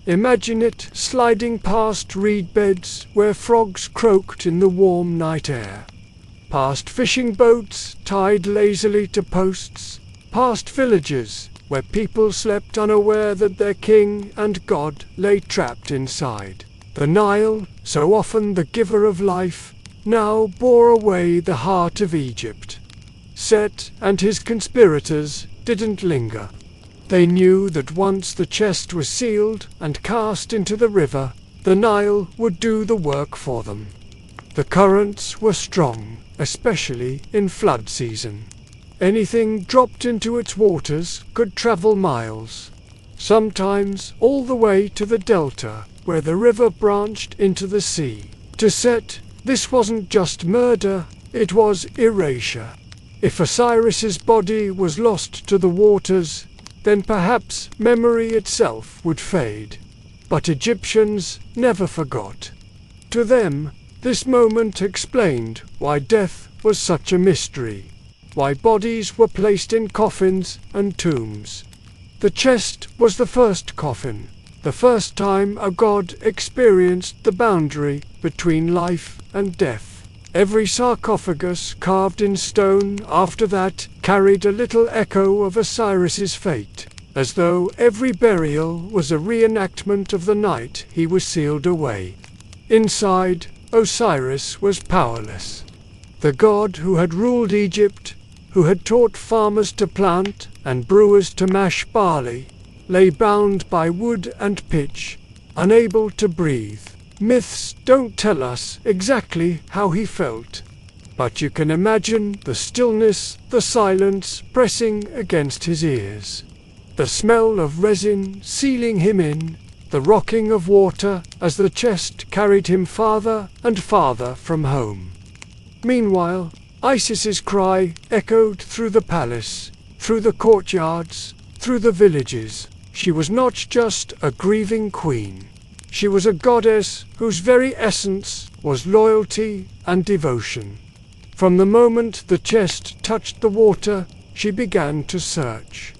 Imagine it sliding past reed beds where frogs croaked in the warm night air, past fishing boats tied lazily to posts, past villages where people slept unaware that their king and god lay trapped inside. The Nile, so often the giver of life, now bore away the heart of Egypt. Set and his conspirators didn't linger. They knew that once the chest was sealed and cast into the river, the Nile would do the work for them. The currents were strong, especially in flood season. Anything dropped into its waters could travel miles, sometimes all the way to the delta, where the river branched into the sea. To Set, this wasn't just murder, it was erasure. If Osiris's body was lost to the waters, then perhaps memory itself would fade. But Egyptians never forgot. To them, this moment explained why death was such a mystery, why bodies were placed in coffins and tombs. The chest was the first coffin, the first time a god experienced the boundary between life and death. Every sarcophagus carved in stone after that carried a little echo of Osiris's fate, as though every burial was a reenactment of the night he was sealed away. Inside, Osiris was powerless. The god who had ruled Egypt, who had taught farmers to plant and brewers to mash barley, lay bound by wood and pitch, unable to breathe. Myths don't tell us exactly how he felt, but you can imagine the stillness, the silence pressing against his ears, the smell of resin sealing him in, the rocking of water as the chest carried him farther and farther from home. Meanwhile, Isis's cry echoed through the palace, through the courtyards, through the villages. She was not just a grieving queen. She was a goddess whose very essence was loyalty and devotion. From the moment the chest touched the water, she began to search.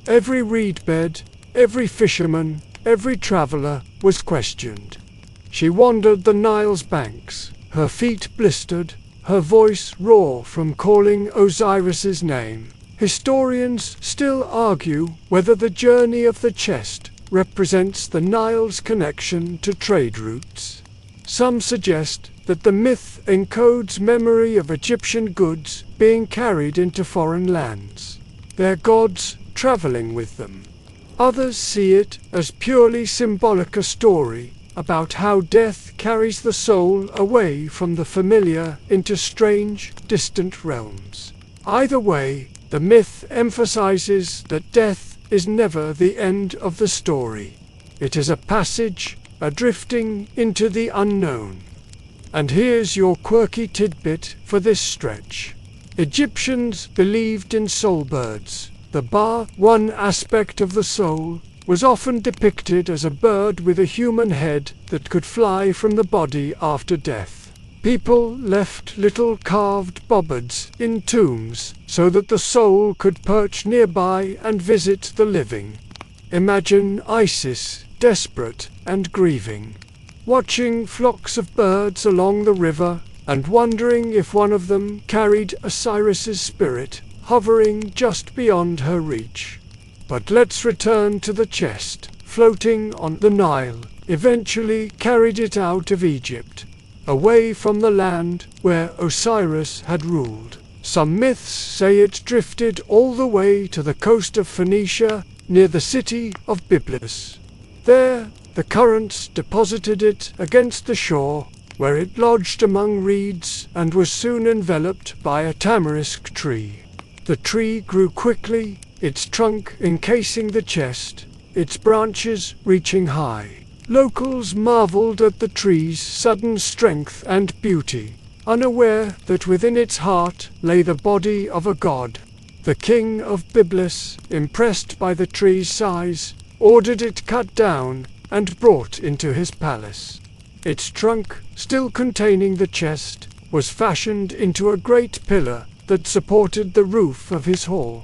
Every reed bed, every fisherman, every traveler was questioned. She wandered the Nile's banks, her feet blistered, her voice raw from calling Osiris's name. Historians still argue whether the journey of the chest represents the Nile's connection to trade routes. Some suggest that the myth encodes memory of Egyptian goods being carried into foreign lands, their gods traveling with them. Others see it as purely symbolic, a story about how death carries the soul away from the familiar into strange, distant realms. Either way, The myth emphasizes that death is never the end of the story. It is a passage, a drifting into the unknown. And here's your quirky tidbit for this stretch. Egyptians believed in soul birds. The ba, one aspect of the soul, was often depicted as a bird with a human head that could fly from the body after death. People left little carved bobards in tombs so that the soul could perch nearby and visit the living. Imagine Isis, desperate and grieving, watching flocks of birds along the river and wondering if one of them carried Osiris's spirit, hovering just beyond her reach. But let's return to the chest, floating on the Nile, eventually carried it out of Egypt, away from the land where Osiris had ruled. Some myths say it drifted all the way to the coast of Phoenicia, near the city of Byblus. There, the currents deposited it against the shore, where it lodged among reeds and was soon enveloped by a tamarisk tree. The tree grew quickly, its trunk encasing the chest, its branches reaching high. Locals marveled at the tree's sudden strength and beauty, unaware that within its heart lay the body of a god. The king of Byblus, impressed by the tree's size, ordered it cut down and brought into his palace. Its trunk, still containing the chest, was fashioned into a great pillar that supported the roof of his hall.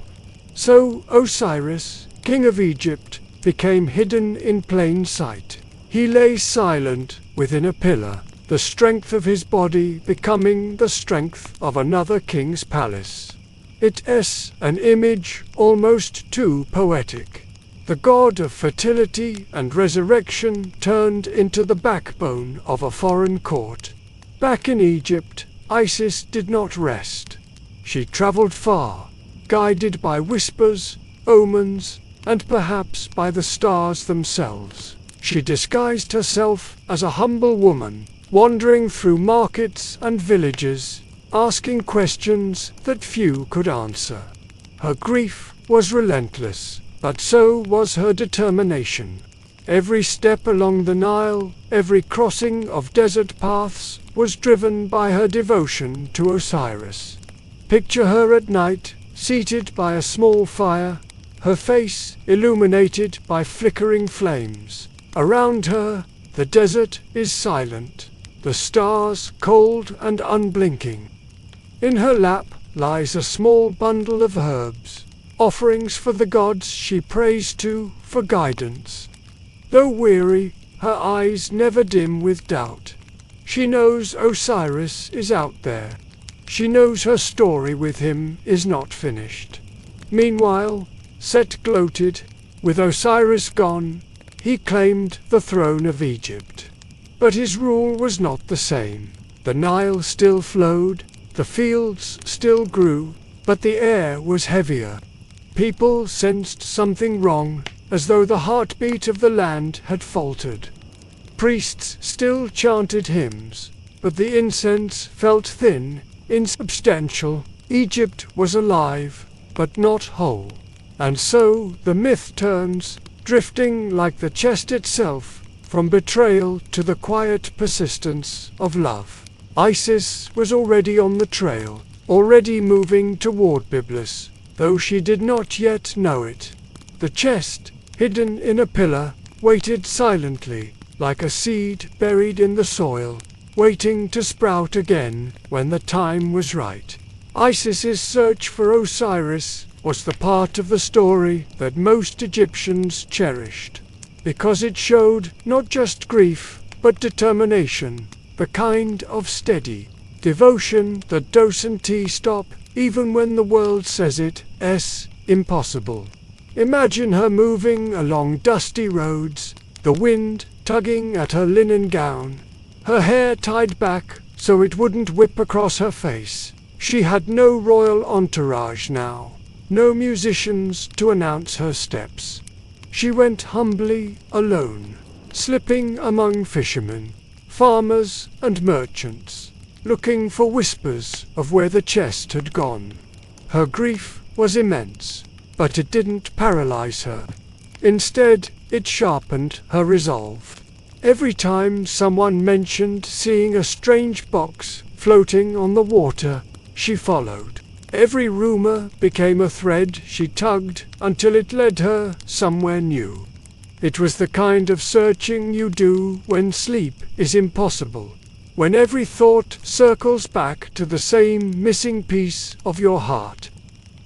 So Osiris, king of Egypt, became hidden in plain sight. He lay silent within a pillar, the strength of his body becoming the strength of another king's palace. It is an image almost too poetic. The god of fertility and resurrection turned into the backbone of a foreign court. Back in Egypt, Isis did not rest. She traveled far, guided by whispers, omens, and perhaps by the stars themselves. She disguised herself as a humble woman, wandering through markets and villages, asking questions that few could answer. Her grief was relentless, but so was her determination. Every step along the Nile, every crossing of desert paths, was driven by her devotion to Osiris. Picture her at night, seated by a small fire, her face illuminated by flickering flames. Around her, the desert is silent, the stars cold and unblinking. In her lap lies a small bundle of herbs, offerings for the gods she prays to for guidance. Though weary, her eyes never dim with doubt. She knows Osiris is out there. She knows her story with him is not finished. Meanwhile, Set gloated. With Osiris gone, he claimed the throne of Egypt. But his rule was not the same. The Nile still flowed, the fields still grew, but the air was heavier. People sensed something wrong, as though the heartbeat of the land had faltered. Priests still chanted hymns, but the incense felt thin, insubstantial. Egypt was alive, but not whole. And so the myth turns, drifting like the chest itself, from betrayal to the quiet persistence of love. Isis was already on the trail, already moving toward Byblus, though she did not yet know it. The chest, hidden in a pillar, waited silently, like a seed buried in the soil, waiting to sprout again when the time was right. Isis's search for Osiris was the part of the story that most Egyptians cherished, because it showed not just grief, but determination, the kind of steady devotion that doesn't stop even when the world says it's impossible. Imagine her moving along dusty roads, the wind tugging at her linen gown, her hair tied back so it wouldn't whip across her face. She had no royal entourage now, no musicians to announce her steps. She went humbly, alone, slipping among fishermen, farmers and merchants, looking for whispers of where the chest had gone. Her grief was immense, but it didn't paralyze her. Instead, it sharpened her resolve. Every time someone mentioned seeing a strange box floating on the water, she followed. Every rumor became a thread she tugged until it led her somewhere new. It was the kind of searching you do when sleep is impossible, when every thought circles back to the same missing piece of your heart.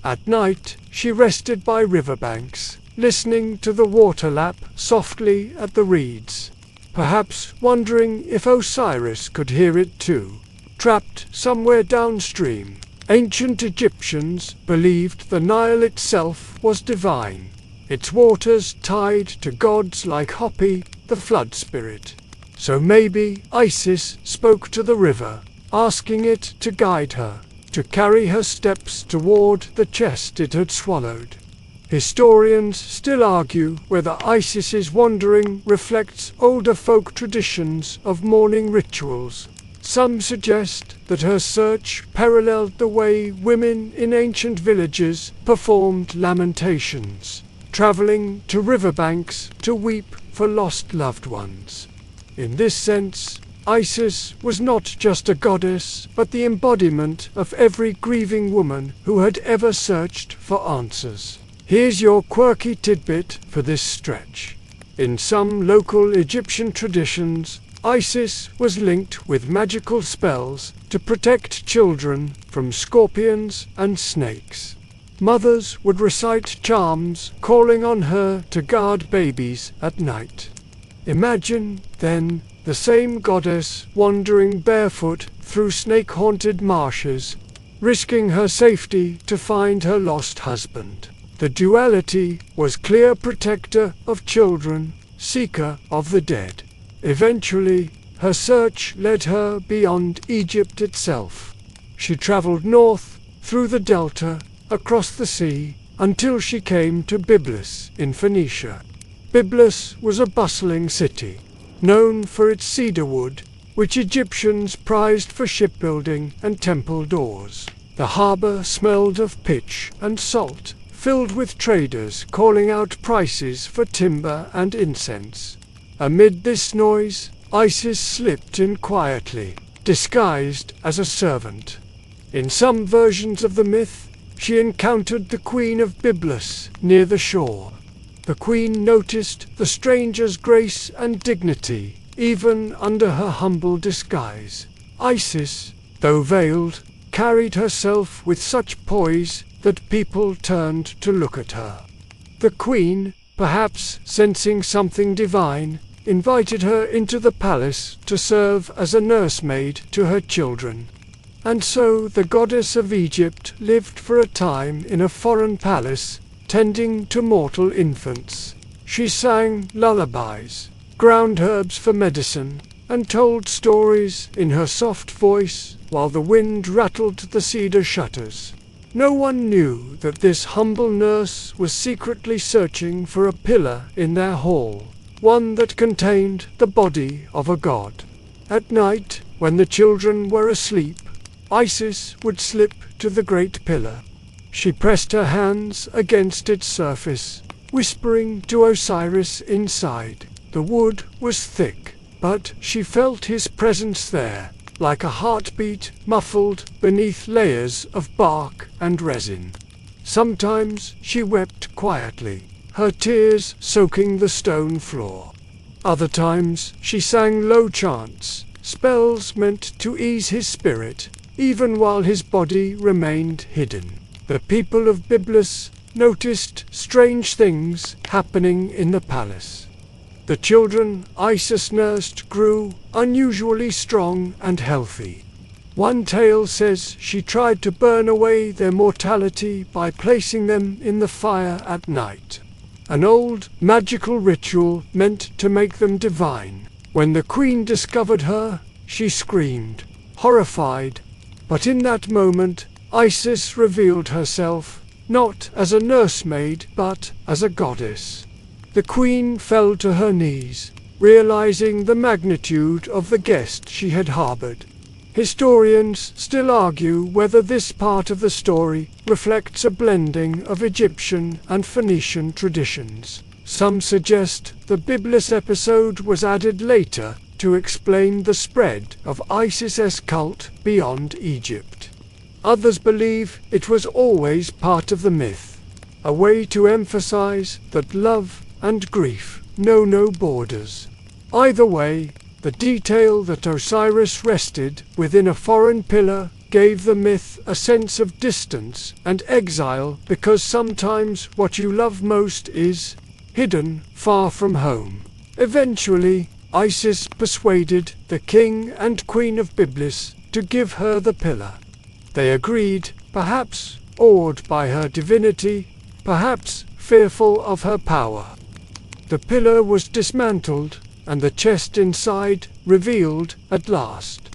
At night, she rested by riverbanks, listening to the water lap softly at the reeds, perhaps wondering if Osiris could hear it too, trapped somewhere downstream. Ancient Egyptians believed the Nile itself was divine, its waters tied to gods like Hapi, the flood spirit. So maybe Isis spoke to the river, asking it to guide her, to carry her steps toward the chest it had swallowed. Historians still argue whether Isis's wandering reflects older folk traditions of mourning rituals. Some suggest that her search paralleled the way women in ancient villages performed lamentations, traveling to riverbanks to weep for lost loved ones. In this sense, Isis was not just a goddess, but the embodiment of every grieving woman who had ever searched for answers. Here's your quirky tidbit for this stretch. In some local Egyptian traditions, Isis was linked with magical spells to protect children from scorpions and snakes. Mothers would recite charms calling on her to guard babies at night. Imagine, then, the same goddess wandering barefoot through snake-haunted marshes, risking her safety to find her lost husband. The duality was clear: protector of children, seeker of the dead. Eventually, her search led her beyond Egypt itself. She traveled north, through the delta, across the sea, until she came to Byblus in Phoenicia. Byblus was a bustling city, known for its cedar wood, which Egyptians prized for shipbuilding and temple doors. The harbor smelled of pitch and salt, filled with traders calling out prices for timber and incense. Amid this noise, Isis slipped in quietly, disguised as a servant. In some versions of the myth, she encountered the Queen of Byblus near the shore. The queen noticed the stranger's grace and dignity, even under her humble disguise. Isis, though veiled, carried herself with such poise that people turned to look at her. The queen, perhaps sensing something divine, invited her into the palace to serve as a nursemaid to her children. And so the goddess of Egypt lived for a time in a foreign palace, tending to mortal infants. She sang lullabies, ground herbs for medicine, and told stories in her soft voice while the wind rattled the cedar shutters. No one knew that this humble nurse was secretly searching for a pillar in their hall, one that contained the body of a god. At night, when the children were asleep, Isis would slip to the great pillar. She pressed her hands against its surface, whispering to Osiris inside. The wood was thick, but she felt his presence there, like a heartbeat muffled beneath layers of bark and resin. Sometimes she wept quietly, her tears soaking the stone floor. Other times she sang low chants, spells meant to ease his spirit, even while his body remained hidden. The people of Byblus noticed strange things happening in the palace. The children Isis nursed grew unusually strong and healthy. One tale says she tried to burn away their mortality by placing them in the fire at night. An old magical ritual meant to make them divine. When the queen discovered her, she screamed, horrified. But in that moment, Isis revealed herself, not as a nursemaid, but as a goddess. The queen fell to her knees, realizing the magnitude of the guest she had harbored. Historians still argue whether this part of the story reflects a blending of Egyptian and Phoenician traditions. Some suggest the Byblos episode was added later to explain the spread of Isis's cult beyond Egypt. Others believe it was always part of the myth, a way to emphasize that love and grief know no borders. Either way, the detail that Osiris rested within a foreign pillar gave the myth a sense of distance and exile, because sometimes what you love most is hidden far from home. Eventually, Isis persuaded the king and queen of Byblos to give her the pillar. They agreed, perhaps awed by her divinity, perhaps fearful of her power. The pillar was dismantled, and the chest inside revealed at last.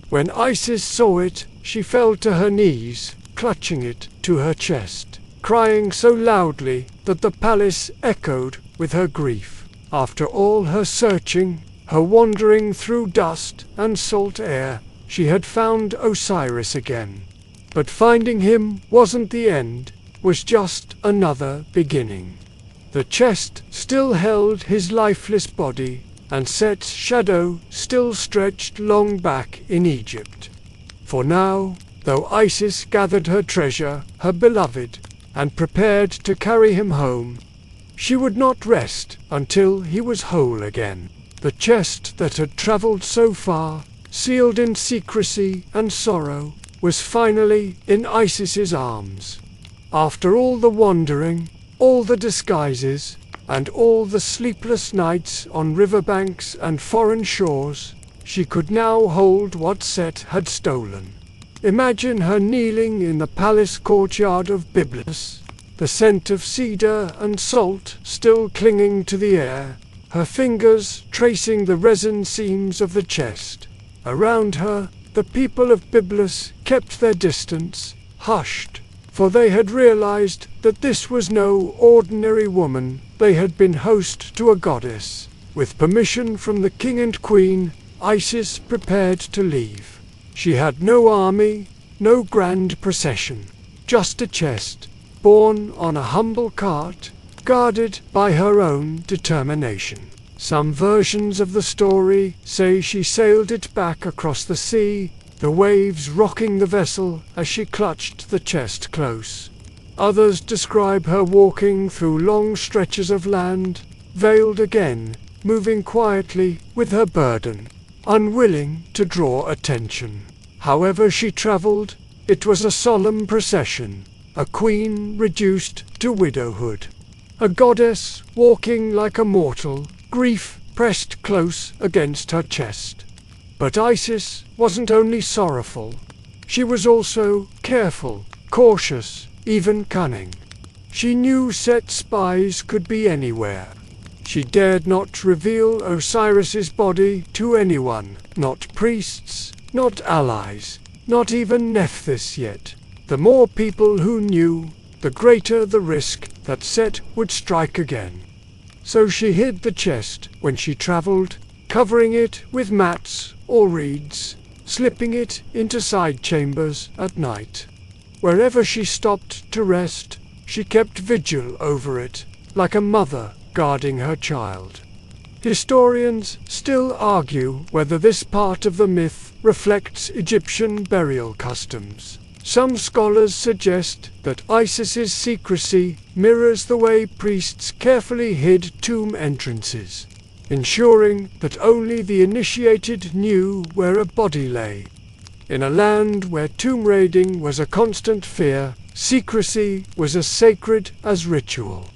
When Isis saw it, she fell to her knees, clutching it to her chest, crying so loudly that the palace echoed with her grief. After all her searching, her wandering through dust and salt air, she had found Osiris again. But finding him wasn't the end, was just another beginning. The chest still held his lifeless body, and Set's shadow still stretched long back in Egypt. For now, though Isis gathered her treasure, her beloved, and prepared to carry him home, she would not rest until he was whole again. The chest that had traveled so far, sealed in secrecy and sorrow, was finally in Isis's arms. After all the wandering, all the disguises, and all the sleepless nights on riverbanks and foreign shores, she could now hold what Set had stolen. Imagine her kneeling in the palace courtyard of Byblos, the scent of cedar and salt still clinging to the air, her fingers tracing the resin seams of the chest. Around her, the people of Byblos kept their distance, hushed, for they had realized that this was no ordinary woman. They had been host to a goddess. With permission from the king and queen, Isis prepared to leave. She had no army, no grand procession, just a chest, borne on a humble cart, guarded by her own determination. Some versions of the story say she sailed it back across the sea, the waves rocking the vessel as she clutched the chest close. Others describe her walking through long stretches of land, veiled again, moving quietly with her burden, unwilling to draw attention. However she traveled, it was a solemn procession, a queen reduced to widowhood, a goddess walking like a mortal, grief pressed close against her chest. But Isis wasn't only sorrowful, she was also careful, cautious, even cunning. She knew Set spies could be anywhere. She dared not reveal Osiris's body to anyone, not priests, not allies, not even Nephthys yet. The more people who knew, the greater the risk that Set would strike again. So she hid the chest when she traveled, covering it with mats or reeds, slipping it into side chambers at night. Wherever she stopped to rest, she kept vigil over it, like a mother guarding her child. Historians still argue whether this part of the myth reflects Egyptian burial customs. Some scholars suggest that Isis's secrecy mirrors the way priests carefully hid tomb entrances, ensuring that only the initiated knew where a body lay. In a land where tomb raiding was a constant fear, secrecy was as sacred as ritual.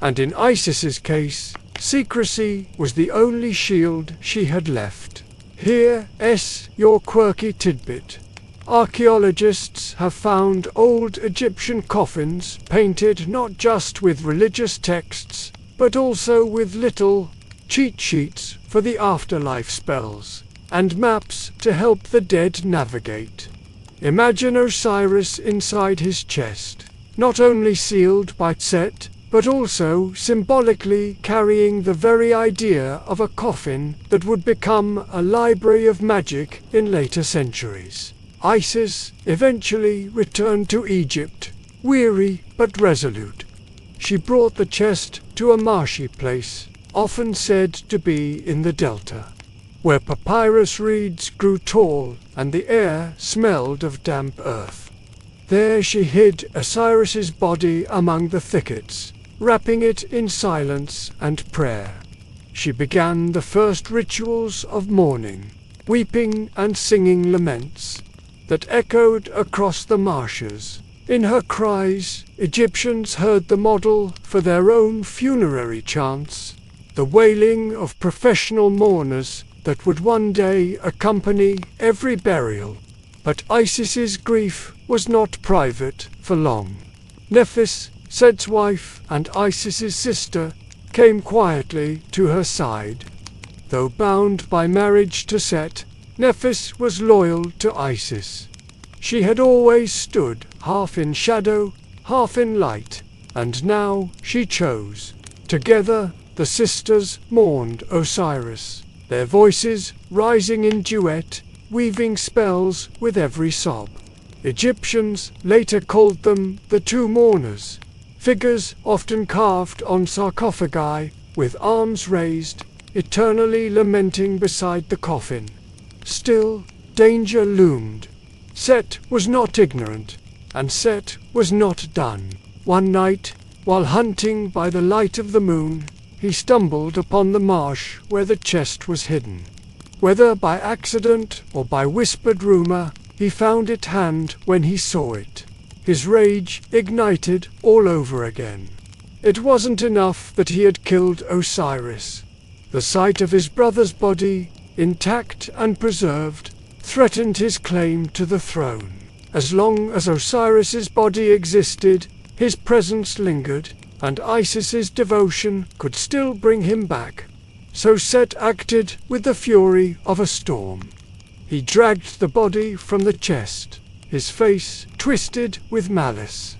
And in Isis's case, secrecy was the only shield she had left. Here's your quirky tidbit. Archaeologists have found old Egyptian coffins painted not just with religious texts, but also with little cheat sheets for the afterlife spells, and maps to help the dead navigate. Imagine Osiris inside his chest, not only sealed by Set, but also symbolically carrying the very idea of a coffin that would become a library of magic in later centuries. Isis eventually returned to Egypt, weary but resolute. She brought the chest to a marshy place, often said to be in the delta, where papyrus reeds grew tall and the air smelled of damp earth. There she hid Osiris's body among the thickets, wrapping it in silence and prayer. She began the first rituals of mourning, weeping and singing laments that echoed across the marshes. In her cries, Egyptians heard the model for their own funerary chants, the wailing of professional mourners that would one day accompany every burial. But Isis's grief was not private for long. Nephthys, Set's wife and Isis's sister, came quietly to her side. Though bound by marriage to Set, Nephthys was loyal to Isis. She had always stood half in shadow, half in light, and now she chose. Together, the sisters mourned Osiris, their voices rising in duet, weaving spells with every sob. Egyptians later called them the two mourners, figures often carved on sarcophagi, with arms raised, eternally lamenting beside the coffin. Still, danger loomed. Set was not ignorant, and Set was not done. One night, while hunting by the light of the moon, he stumbled upon the marsh where the chest was hidden. Whether by accident or by whispered rumor, he found it hand when he saw it. His rage ignited all over again. It wasn't enough that he had killed Osiris. The sight of his brother's body, intact and preserved, threatened his claim to the throne. As long as Osiris's body existed, his presence lingered, and Isis's devotion could still bring him back. So Set acted with the fury of a storm. He dragged the body from the chest, his face twisted with malice.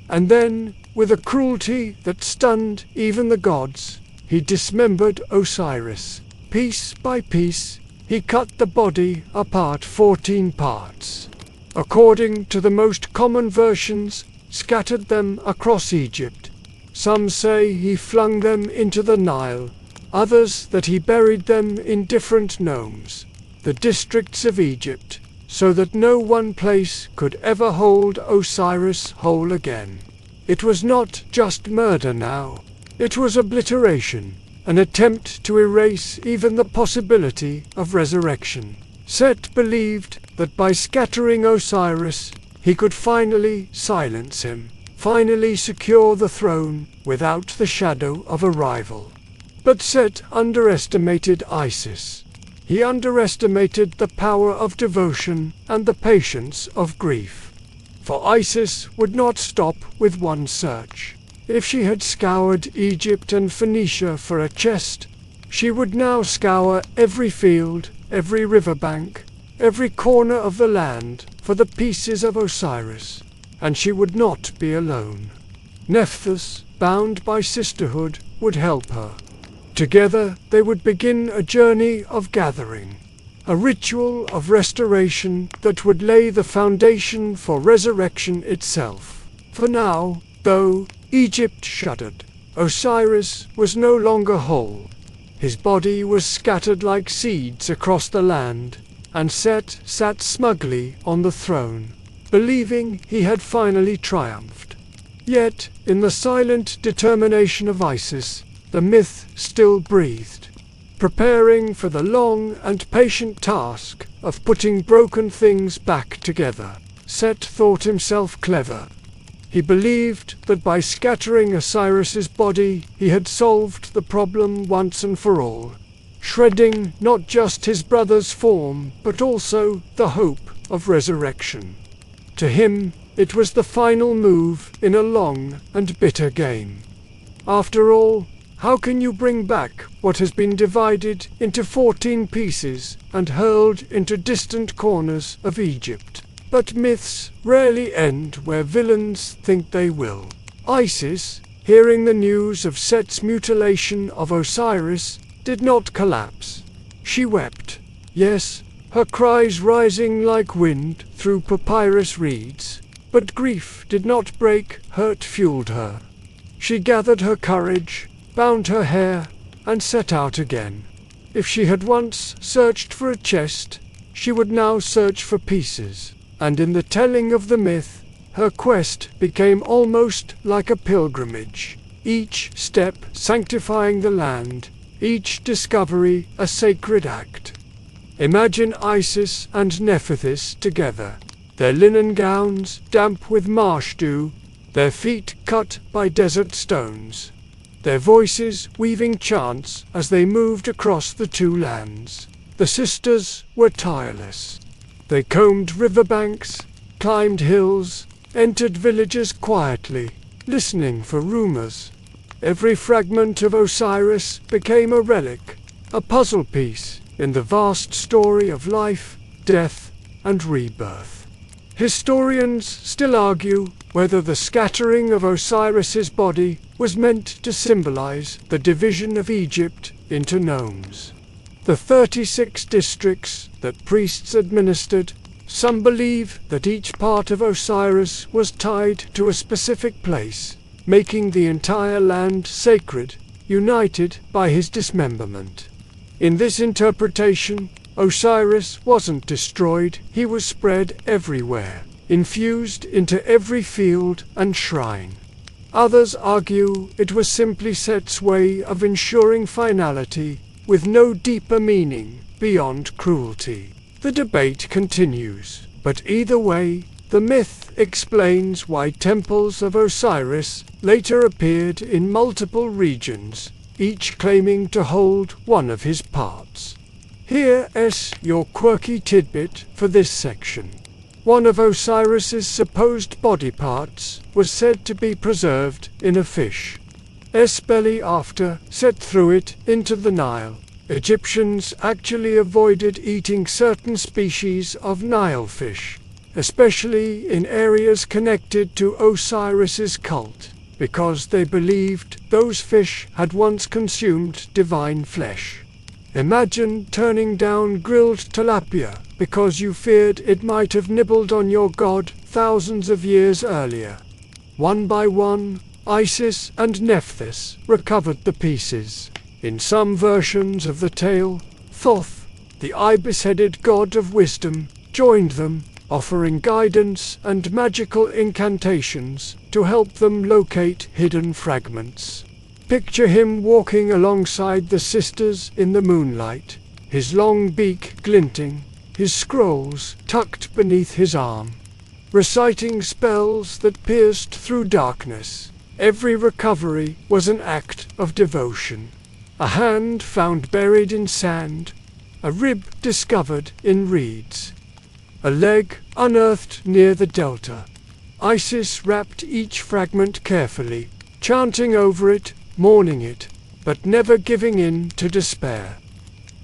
And then, with a cruelty that stunned even the gods, he dismembered Osiris. Piece by piece, he cut the body apart 14 parts. According to the most common versions, scattered them across Egypt. Some say he flung them into the Nile, others that he buried them in different nomes, the districts of Egypt, so that no one place could ever hold Osiris whole again. It was not just murder now. It was obliteration, an attempt to erase even the possibility of resurrection. Set believed that by scattering Osiris, he could finally silence him, finally secure the throne without the shadow of a rival. But Set underestimated Isis. He underestimated the power of devotion and the patience of grief. For Isis would not stop with one search. If she had scoured Egypt and Phoenicia for a chest, she would now scour every field, every riverbank, every corner of the land for the pieces of Osiris. And she would not be alone. Nephthys, bound by sisterhood, would help her. Together they would begin a journey of gathering, a ritual of restoration that would lay the foundation for resurrection itself. For now, though, Egypt shuddered. Osiris was no longer whole. His body was scattered like seeds across the land, and Set sat smugly on the throne, believing he had finally triumphed. Yet, in the silent determination of Isis, the myth still breathed, preparing for the long and patient task of putting broken things back together. Set thought himself clever. He believed that by scattering Osiris's body, he had solved the problem once and for all, shredding not just his brother's form, but also the hope of resurrection. To him, it was the final move in a long and bitter game. After all, how can you bring back what has been divided into 14 pieces and hurled into distant corners of Egypt? But myths rarely end where villains think they will. Isis, hearing the news of Set's mutilation of Osiris, did not collapse. She wept. Yes, her cries rising like wind through papyrus reeds. But grief did not break, hurt fueled her. She gathered her courage, bound her hair, and set out again. If she had once searched for a chest, she would now search for pieces. And in the telling of the myth, her quest became almost like a pilgrimage, each step sanctifying the land, each discovery a sacred act. Imagine Isis and Nephthys together, their linen gowns damp with marsh dew, their feet cut by desert stones, their voices weaving chants as they moved across the two lands. The sisters were tireless. They combed riverbanks, climbed hills, entered villages quietly, listening for rumors. Every fragment of Osiris became a relic, a puzzle piece in the vast story of life, death, and rebirth. Historians still argue whether the scattering of Osiris's body was meant to symbolize the division of Egypt into nomes. The 36 districts that priests administered, some believe that each part of Osiris was tied to a specific place, making the entire land sacred, united by his dismemberment. In this interpretation, Osiris wasn't destroyed, he was spread everywhere, infused into every field and shrine. Others argue it was simply Set's way of ensuring finality, with no deeper meaning beyond cruelty. The debate continues, but either way, the myth explains why temples of Osiris later appeared in multiple regions, each claiming to hold one of his parts. Here's your quirky tidbit for this section. One of Osiris's supposed body parts was said to be preserved in a fish's belly after Set threw it into the Nile. Egyptians actually avoided eating certain species of Nile fish, especially in areas connected to Osiris's cult, because they believed those fish had once consumed divine flesh. Imagine turning down grilled tilapia because you feared it might have nibbled on your god thousands of years earlier. One by one, Isis and Nephthys recovered the pieces. In some versions of the tale, Thoth, the ibis-headed god of wisdom, joined them, offering guidance and magical incantations to help them locate hidden fragments. Picture him walking alongside the sisters in the moonlight, his long beak glinting, his scrolls tucked beneath his arm, reciting spells that pierced through darkness. Every recovery was an act of devotion. A hand found buried in sand, a rib discovered in reeds, a leg unearthed near the delta. Isis wrapped each fragment carefully, chanting over it, mourning it, but never giving in to despair.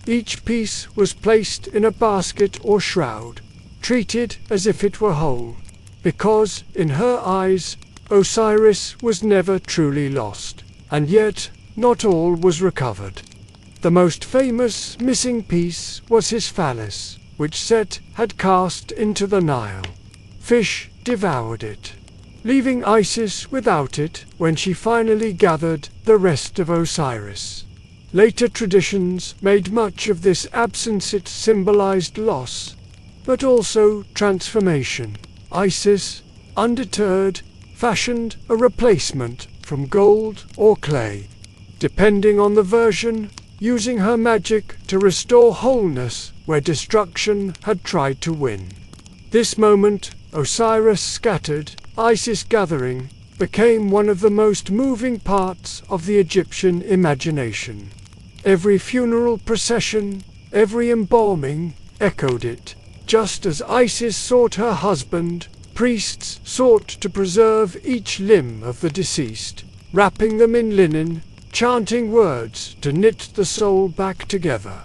Each piece was placed in a basket or shroud, treated as if it were whole, because, in her eyes, Osiris was never truly lost, and yet not all was recovered. The most famous missing piece was his phallus, which Set had cast into the Nile. Fish devoured it, leaving Isis without it when she finally gathered the rest of Osiris. Later traditions made much of this absence. It symbolized loss, but also transformation. Isis, undeterred, fashioned a replacement from gold or clay, depending on the version, using her magic to restore wholeness where destruction had tried to win. This moment, Osiris scattered, Isis gathering, became one of the most moving parts of the Egyptian imagination. Every funeral procession, every embalming, echoed it. Just as Isis sought her husband, priests sought to preserve each limb of the deceased, wrapping them in linen, chanting words to knit the soul back together.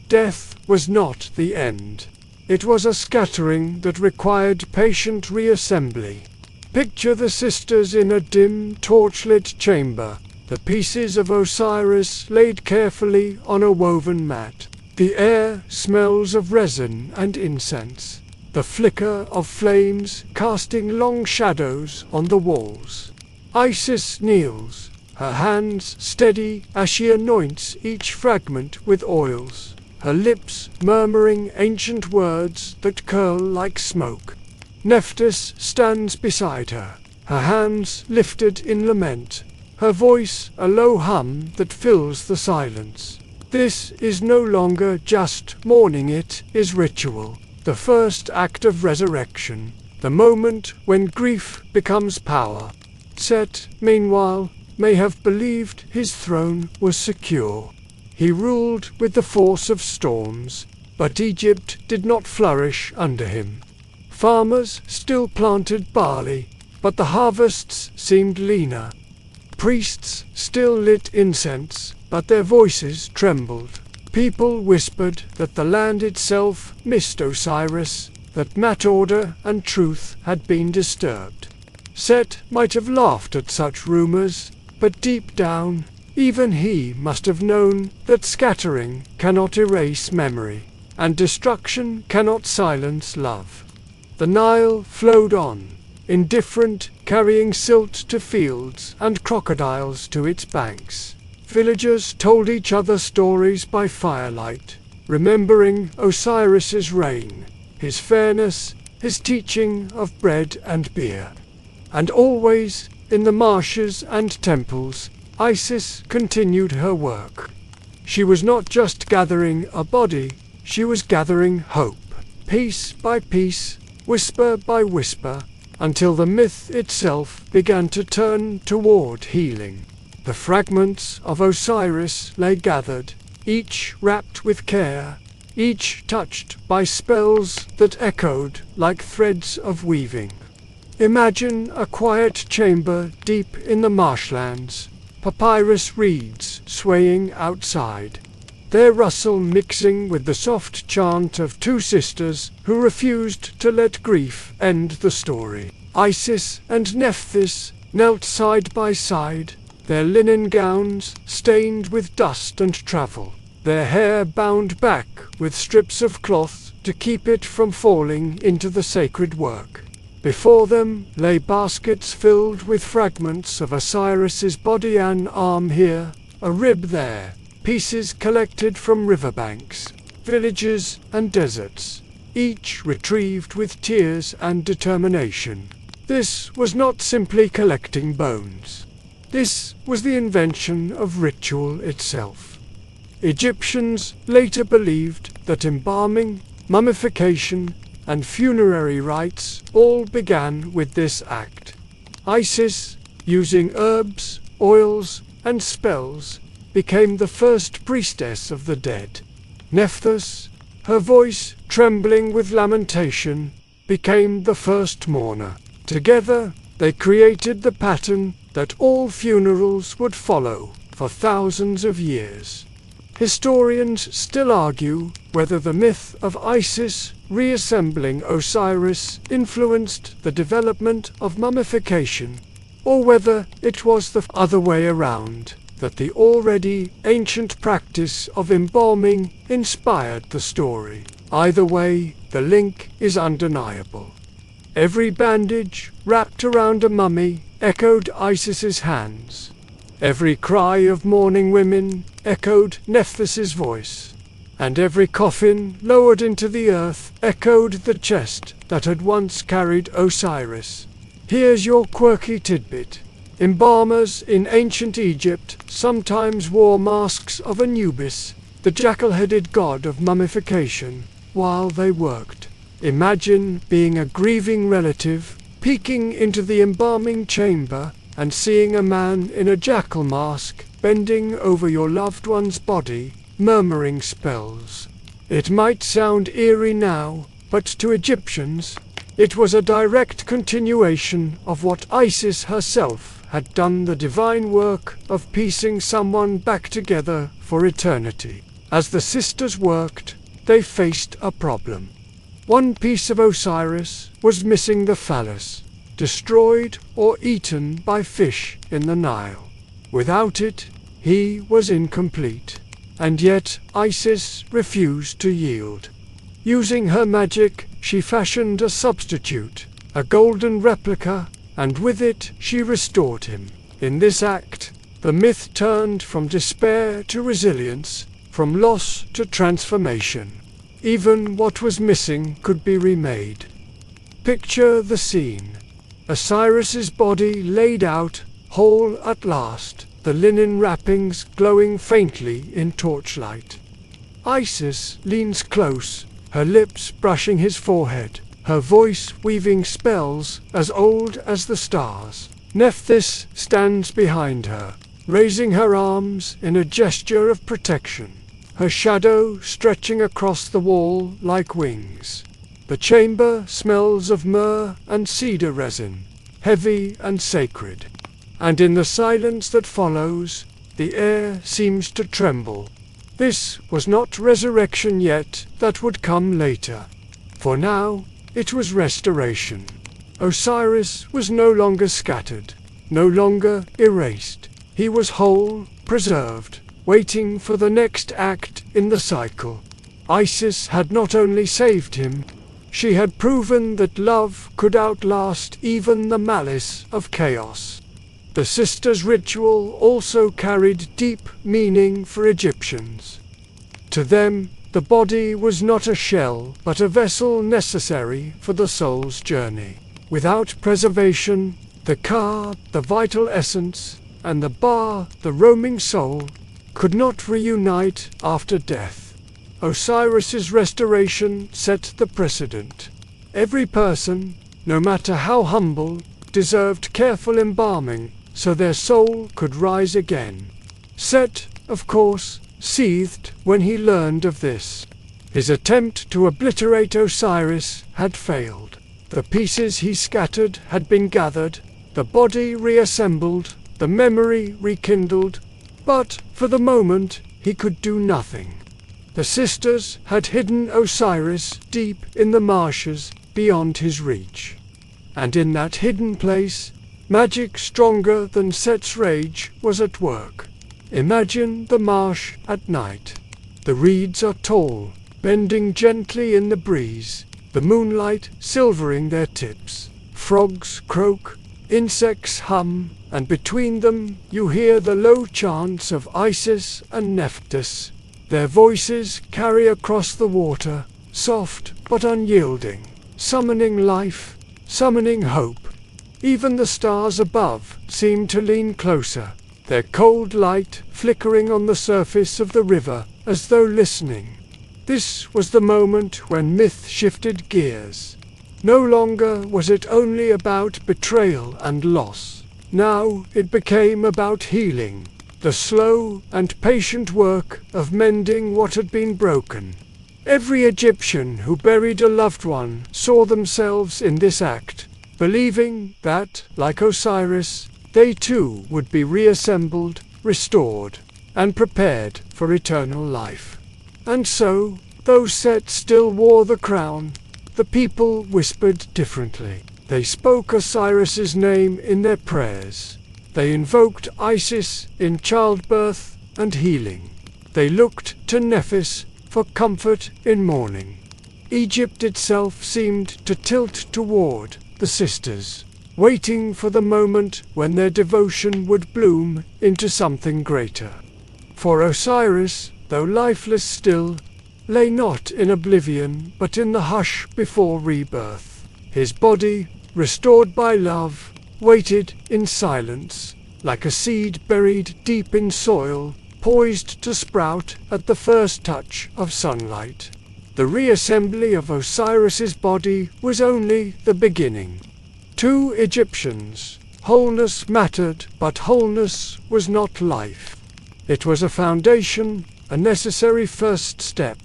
Death was not the end. It was a scattering that required patient reassembly. Picture the sisters in a dim, torchlit chamber, the pieces of Osiris laid carefully on a woven mat. The air smells of resin and incense, the flicker of flames casting long shadows on the walls. Isis kneels, her hands steady as she anoints each fragment with oils, her lips murmuring ancient words that curl like smoke. Nephthys stands beside her, her hands lifted in lament, her voice a low hum that fills the silence. This is no longer just mourning, it is ritual, the first act of resurrection, the moment when grief becomes power. Set, meanwhile, may have believed his throne was secure. He ruled with the force of storms, but Egypt did not flourish under him. Farmers still planted barley, but the harvests seemed leaner. Priests still lit incense, but their voices trembled. People whispered that the land itself missed Osiris, that mat order and truth had been disturbed. Set might have laughed at such rumors, but deep down, even he must have known that scattering cannot erase memory, and destruction cannot silence love. The Nile flowed on, indifferent, carrying silt to fields and crocodiles to its banks. Villagers told each other stories by firelight, remembering Osiris's reign, his fairness, his teaching of bread and beer. And always, in the marshes and temples, Isis continued her work. She was not just gathering a body, she was gathering hope, piece by piece, whisper by whisper, until the myth itself began to turn toward healing. The fragments of Osiris lay gathered, each wrapped with care, each touched by spells that echoed like threads of weaving. Imagine a quiet chamber deep in the marshlands, papyrus reeds swaying outside, their rustle mixing with the soft chant of two sisters who refused to let grief end the story. Isis and Nephthys knelt side by side, their linen gowns stained with dust and travel, their hair bound back with strips of cloth to keep it from falling into the sacred work. Before them lay baskets filled with fragments of Osiris's body, an arm here, a rib there, pieces collected from riverbanks, villages and deserts, each retrieved with tears and determination. This was not simply collecting bones. This was the invention of ritual itself. Egyptians later believed that embalming, mummification, and funerary rites all began with this act. Isis, using herbs, oils, and spells, became the first priestess of the dead. Nephthys, her voice trembling with lamentation, became the first mourner. Together, they created the pattern that all funerals would follow for thousands of years. Historians still argue whether the myth of Isis reassembling Osiris influenced the development of mummification, or whether it was the other way around, that the already ancient practice of embalming inspired the story. Either way, the link is undeniable. Every bandage wrapped around a mummy echoed Isis's hands. Every cry of mourning women echoed Nephthys's voice. And every coffin lowered into the earth echoed the chest that had once carried Osiris. Here's your quirky tidbit. Embalmers in ancient Egypt sometimes wore masks of Anubis, the jackal-headed god of mummification, while they worked. Imagine being a grieving relative, peeking into the embalming chamber and seeing a man in a jackal mask bending over your loved one's body, murmuring spells. It might sound eerie now, but to Egyptians, it was a direct continuation of what Isis herself had done, the divine work of piecing someone back together for eternity. As the sisters worked, they faced a problem. One piece of Osiris was missing, the phallus. destroyed or eaten by fish in the Nile. Without it, he was incomplete. And yet Isis refused to yield. Using her magic, she fashioned a substitute, a golden replica, and with it she restored him. In this act, the myth turned from despair to resilience, from loss to transformation. Even what was missing could be remade. Picture the scene. Osiris's body laid out, whole at last, the linen wrappings glowing faintly in torchlight. Isis leans close, her lips brushing his forehead, her voice weaving spells as old as the stars. Nephthys stands behind her, raising her arms in a gesture of protection, her shadow stretching across the wall like wings. The chamber smells of myrrh and cedar resin, heavy and sacred. And in the silence that follows, the air seems to tremble. This was not resurrection yet, that would come later. For now, it was restoration. Osiris was no longer scattered, no longer erased. He was whole, preserved, waiting for the next act in the cycle. Isis had not only saved him, she had proven that love could outlast even the malice of chaos. The sisters' ritual also carried deep meaning for Egyptians. To them, the body was not a shell, but a vessel necessary for the soul's journey. Without preservation, the Ka, the vital essence, and the Ba, the roaming soul, could not reunite after death. Osiris's restoration set the precedent. Every person, no matter how humble, deserved careful embalming, so their soul could rise again. Set, of course, seethed when he learned of this. His attempt to obliterate Osiris had failed. The pieces he scattered had been gathered, the body reassembled, the memory rekindled, but for the moment he could do nothing. The sisters had hidden Osiris deep in the marshes beyond his reach. And in that hidden place, magic stronger than Set's rage was at work. Imagine the marsh at night. The reeds are tall, bending gently in the breeze, the moonlight silvering their tips. Frogs croak, insects hum, and between them you hear the low chants of Isis and Nephthys. Their voices carry across the water, soft but unyielding, summoning life, summoning hope. Even the stars above seem to lean closer, their cold light flickering on the surface of the river as though listening. This was the moment when myth shifted gears. No longer was it only about betrayal and loss. Now it became about healing, the slow and patient work of mending what had been broken. Every Egyptian who buried a loved one saw themselves in this act, believing that, like Osiris, they too would be reassembled, restored, and prepared for eternal life. And so, though Set still wore the crown, the people whispered differently. They spoke Osiris's name in their prayers. They invoked Isis in childbirth and healing. They looked to Nephthys for comfort in mourning. Egypt itself seemed to tilt toward the sisters, waiting for the moment when their devotion would bloom into something greater. For Osiris, though lifeless still, lay not in oblivion but in the hush before rebirth. His body, restored by love, waited in silence, like a seed buried deep in soil, poised to sprout at the first touch of sunlight. The reassembly of Osiris's body was only the beginning. To Egyptians, wholeness mattered, but wholeness was not life. It was a foundation, a necessary first step,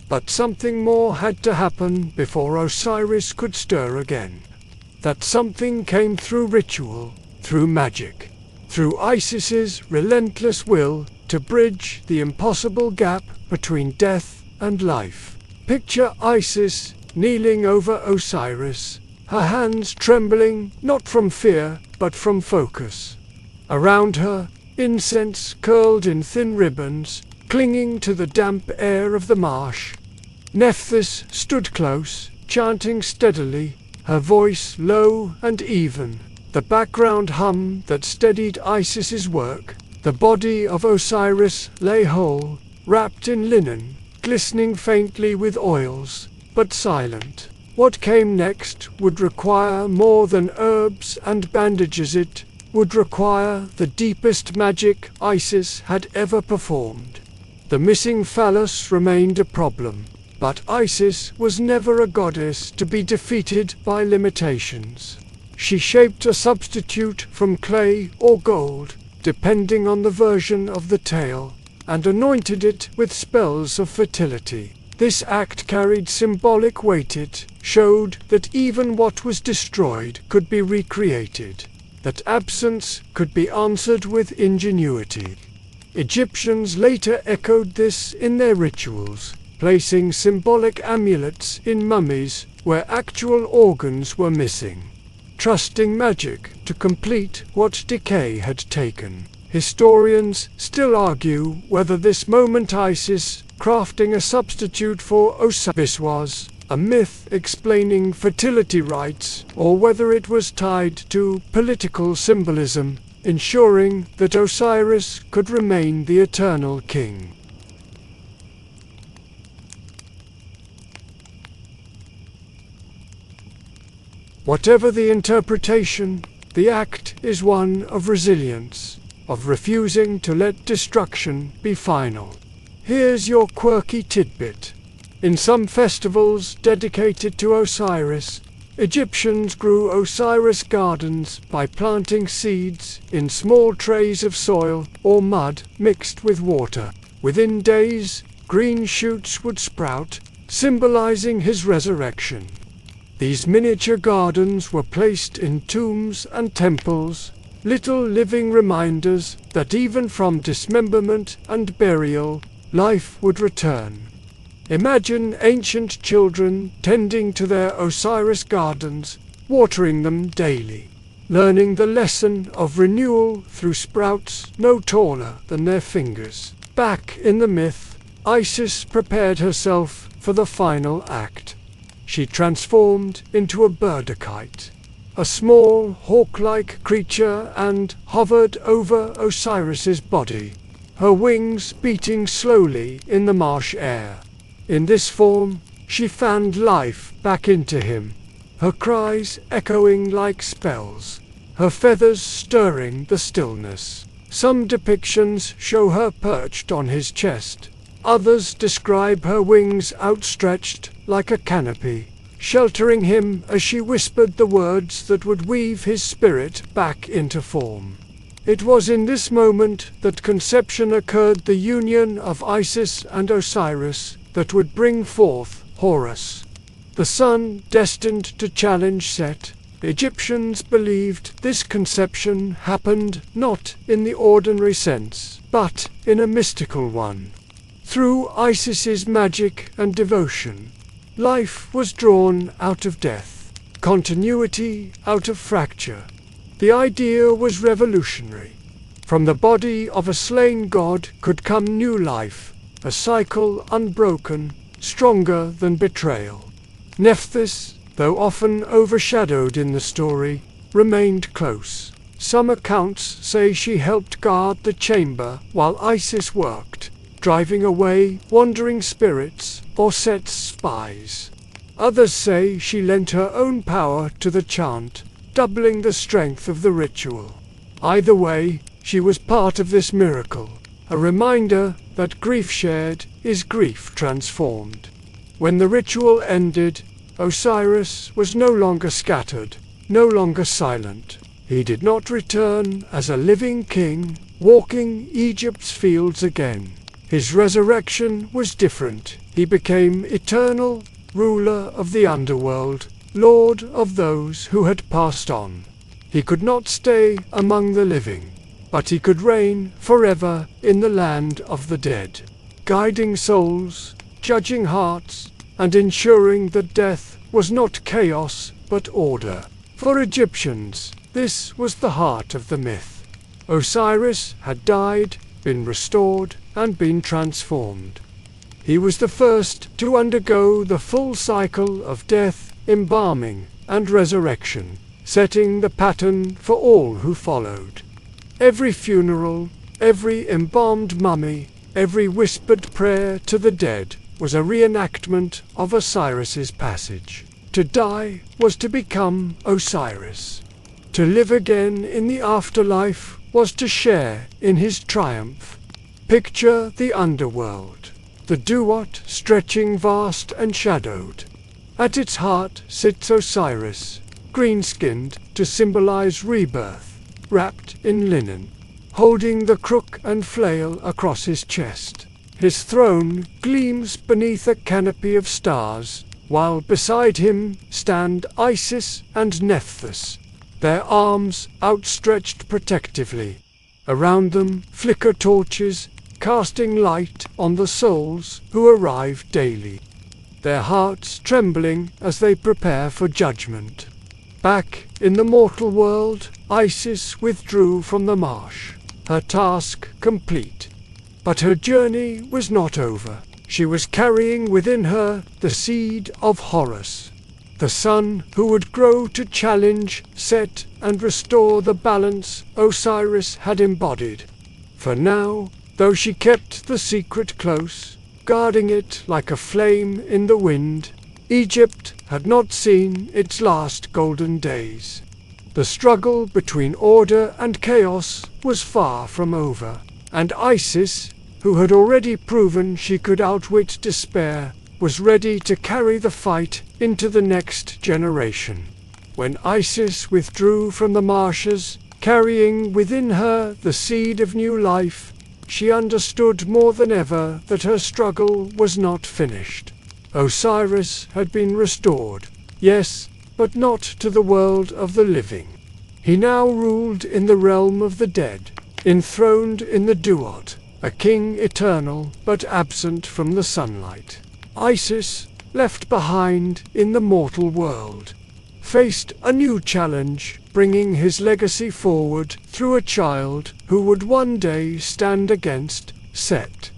but something more had to happen before Osiris could stir again. That something came through ritual, through magic, through Isis's relentless will to bridge the impossible gap between death and life. Picture Isis kneeling over Osiris, her hands trembling not from fear but from focus. Around her, incense curled in thin ribbons, clinging to the damp air of the marsh. Nephthys stood close, chanting steadily, her voice low and even, the background hum that steadied Isis's work. The body of Osiris lay whole, wrapped in linen, glistening faintly with oils, but silent. What came next would require more than herbs and bandages. It would require the deepest magic Isis had ever performed. The missing phallus remained a problem, but Isis was never a goddess to be defeated by limitations. She shaped a substitute from clay or gold, depending on the version of the tale, and anointed it with spells of fertility. This act carried symbolic weight. It showed that even what was destroyed could be recreated, that absence could be answered with ingenuity. Egyptians later echoed this in their rituals, placing symbolic amulets in mummies where actual organs were missing, trusting magic to complete what decay had taken. Historians still argue whether this moment Isis crafting a substitute for Osiris was a myth explaining fertility rites, or whether it was tied to political symbolism, ensuring that Osiris could remain the eternal king. Whatever the interpretation, the act is one of resilience, of refusing to let destruction be final. Here's your quirky tidbit. In some festivals dedicated to Osiris, Egyptians grew Osiris gardens by planting seeds in small trays of soil or mud mixed with water. Within days, green shoots would sprout, symbolizing his resurrection. These miniature gardens were placed in tombs and temples, little living reminders that even from dismemberment and burial, life would return. Imagine ancient children tending their Osiris gardens, watering them daily, learning the lesson of renewal through sprouts no taller than their fingers. Back in the myth, Isis prepared herself for the final act. She transformed into a birdikite, a small hawk-like creature, and hovered over Osiris's body, her wings beating slowly in the marsh air. In this form, she fanned life back into him, her cries echoing like spells, her feathers stirring the stillness. Some depictions show her perched on his chest, others describe her wings outstretched like a canopy, sheltering him as she whispered the words that would weave his spirit back into form. It was in this moment that conception occurred, the union of Isis and Osiris that would bring forth Horus, the sun destined to challenge Set. Egyptians believed this conception happened not in the ordinary sense, but in a mystical one. Through Isis's magic and devotion, life was drawn out of death, continuity out of fracture. The idea was revolutionary. From the body of a slain god could come new life, a cycle unbroken, stronger than betrayal. Nephthys, though often overshadowed in the story, remained close. Some accounts say she helped guard the chamber while Isis worked, driving away wandering spirits or Set's spies. Others say she lent her own power to the chant, doubling the strength of the ritual. Either way, she was part of this miracle, a reminder that grief shared is grief transformed. When the ritual ended, Osiris was no longer scattered, no longer silent. He did not return as a living king, walking Egypt's fields again. His resurrection was different. He became eternal, ruler of the underworld, lord of those who had passed on. He could not stay among the living, but he could reign forever in the land of the dead, guiding souls, judging hearts, and ensuring that death was not chaos, but order. For Egyptians, this was the heart of the myth. Osiris had died, been restored, and been transformed. He was the first to undergo the full cycle of death, embalming, and resurrection, setting the pattern for all who followed. Every funeral, every embalmed mummy, every whispered prayer to the dead was a reenactment of Osiris's passage. To die was to become Osiris. To live again in the afterlife was to share in his triumph. Picture the underworld, the Duat stretching vast and shadowed. At its heart sits Osiris, green-skinned to symbolize rebirth, wrapped in linen, holding the crook and flail across his chest. His throne gleams beneath a canopy of stars, while beside him stand Isis and Nephthys, their arms outstretched protectively. Around them flicker torches, casting light on the souls who arrive daily, their hearts trembling as they prepare for judgment. Back in the mortal world, Isis withdrew from the marsh, her task complete. But her journey was not over. She was carrying within her the seed of Horus, the son who would grow to challenge, set, and restore the balance Osiris had embodied. For now, though she kept the secret close, guarding it like a flame in the wind, Egypt had not seen its last golden days. The struggle between order and chaos was far from over, and Isis, who had already proven she could outwit despair, was ready to carry the fight into the next generation. When Isis withdrew from the marshes, carrying within her the seed of new life, she understood more than ever that her struggle was not finished. Osiris had been restored, yes, but not to the world of the living. He now ruled in the realm of the dead, enthroned in the Duat, a king eternal but absent from the sunlight. Isis, left behind in the mortal world, faced a new challenge, bringing his legacy forward through a child who would one day stand against Set.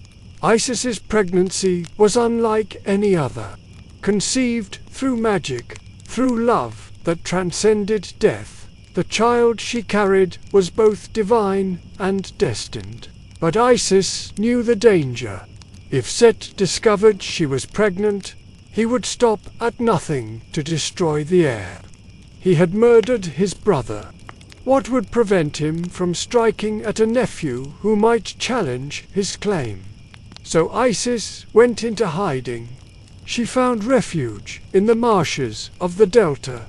Isis's pregnancy was unlike any other, conceived through magic, through love that transcended death. The child she carried was both divine and destined. But Isis knew the danger. If Set discovered she was pregnant, he would stop at nothing to destroy the heir. He had murdered his brother. What would prevent him from striking at a nephew who might challenge his claim? So Isis went into hiding. She found refuge in the marshes of the Delta,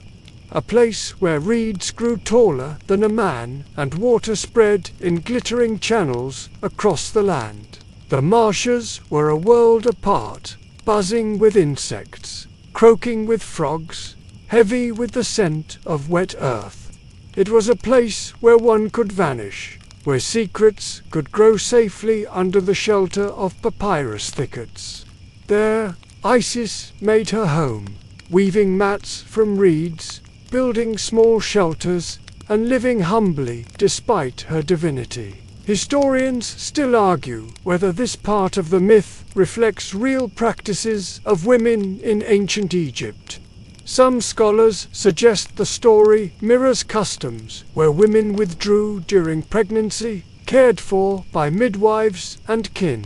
a place where reeds grew taller than a man and water spread in glittering channels across the land. The marshes were a world apart, buzzing with insects, croaking with frogs, heavy with the scent of wet earth. It was a place where one could vanish, where secrets could grow safely under the shelter of papyrus thickets. There, Isis made her home, weaving mats from reeds, building small shelters, and living humbly despite her divinity. Historians still argue whether this part of the myth reflects real practices of women in ancient Egypt. Some scholars suggest the story mirrors customs where women withdrew during pregnancy, cared for by midwives and kin.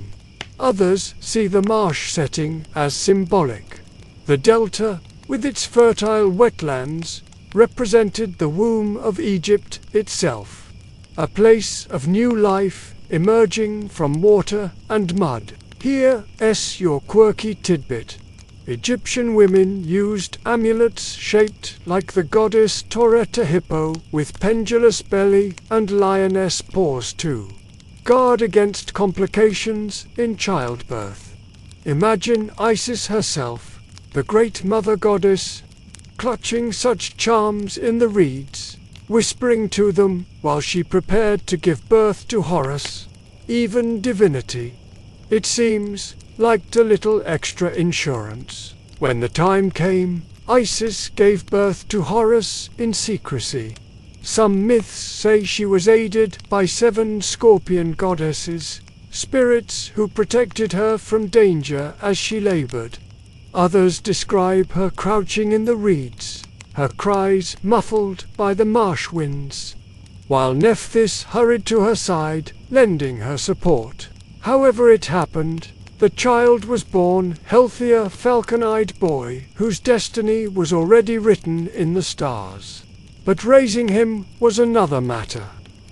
Others see the marsh setting as symbolic. The Delta, with its fertile wetlands, represented the womb of Egypt itself, a place of new life emerging from water and mud. Here's your quirky tidbit. Egyptian women used amulets shaped like the goddess Toreta Hippo, with pendulous belly and lioness paws too. Guard against complications in childbirth. Imagine Isis herself, the great mother goddess, clutching such charms in the reeds, whispering to them while she prepared to give birth to Horus. Even divinity, it seems, liked a little extra insurance. When the time came, Isis gave birth to Horus in secrecy. Some myths say she was aided by 7 scorpion goddesses, spirits who protected her from danger as she labored. Others describe her crouching in the reeds, her cries muffled by the marsh winds, while Nephthys hurried to her side, lending her support. However it happened, the child was born healthier falcon-eyed boy whose destiny was already written in the stars. But raising him was another matter.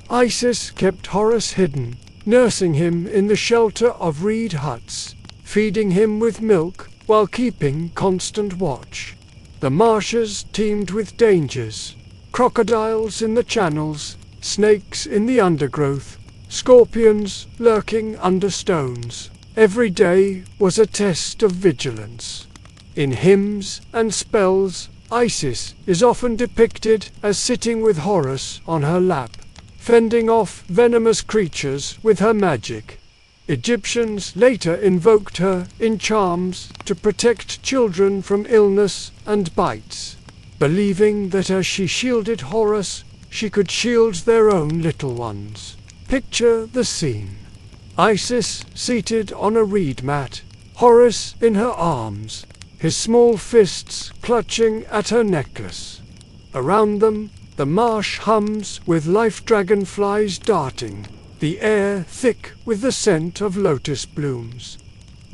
Isis kept Horus hidden, nursing him in the shelter of reed huts, feeding him with milk while keeping constant watch. The marshes teemed with dangers: crocodiles in the channels, snakes in the undergrowth, scorpions lurking under stones. Every day was a test of vigilance. In hymns and spells, Isis is often depicted as sitting with Horus on her lap, fending off venomous creatures with her magic. Egyptians later invoked her in charms to protect children from illness and bites, believing that as she shielded Horus, she could shield their own little ones. Picture the scene: Isis seated on a reed mat, Horus in her arms, his small fists clutching at her necklace. Around them, the marsh hums with life dragonflies darting, the air thick with the scent of lotus blooms.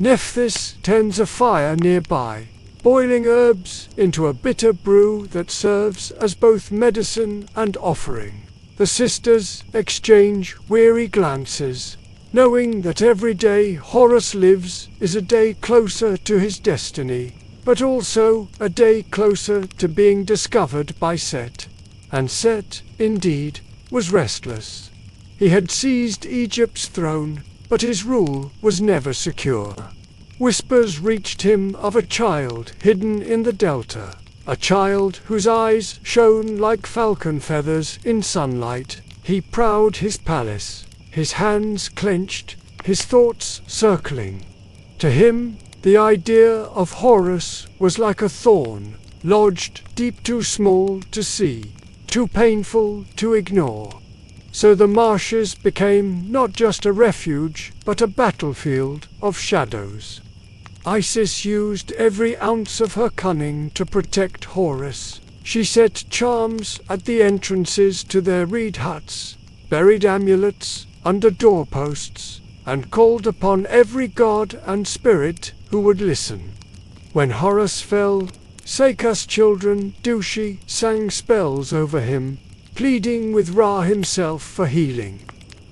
Nephthys tends a fire nearby, boiling herbs into a bitter brew that serves as both medicine and offering. The sisters exchange weary glances, knowing that every day Horus lives is a day closer to his destiny, but also a day closer to being discovered by Set. And Set, indeed, was restless. He had seized Egypt's throne, but his rule was never secure. Whispers reached him of a child hidden in the delta, a child whose eyes shone like falcon feathers in sunlight. He prowled his palace, his hands clenched, his thoughts circling. To him, the idea of Horus was like a thorn, lodged deep, too small to see, too painful to ignore. So the marshes became not just a refuge, but a battlefield of shadows. Isis used every ounce of her cunning to protect Horus. She set charms at the entrances to their reed huts, buried amulets under doorposts, and called upon every god and spirit who would listen. When Horus fell, Sekha's children, Dushi, sang spells over him, pleading with Ra himself for healing.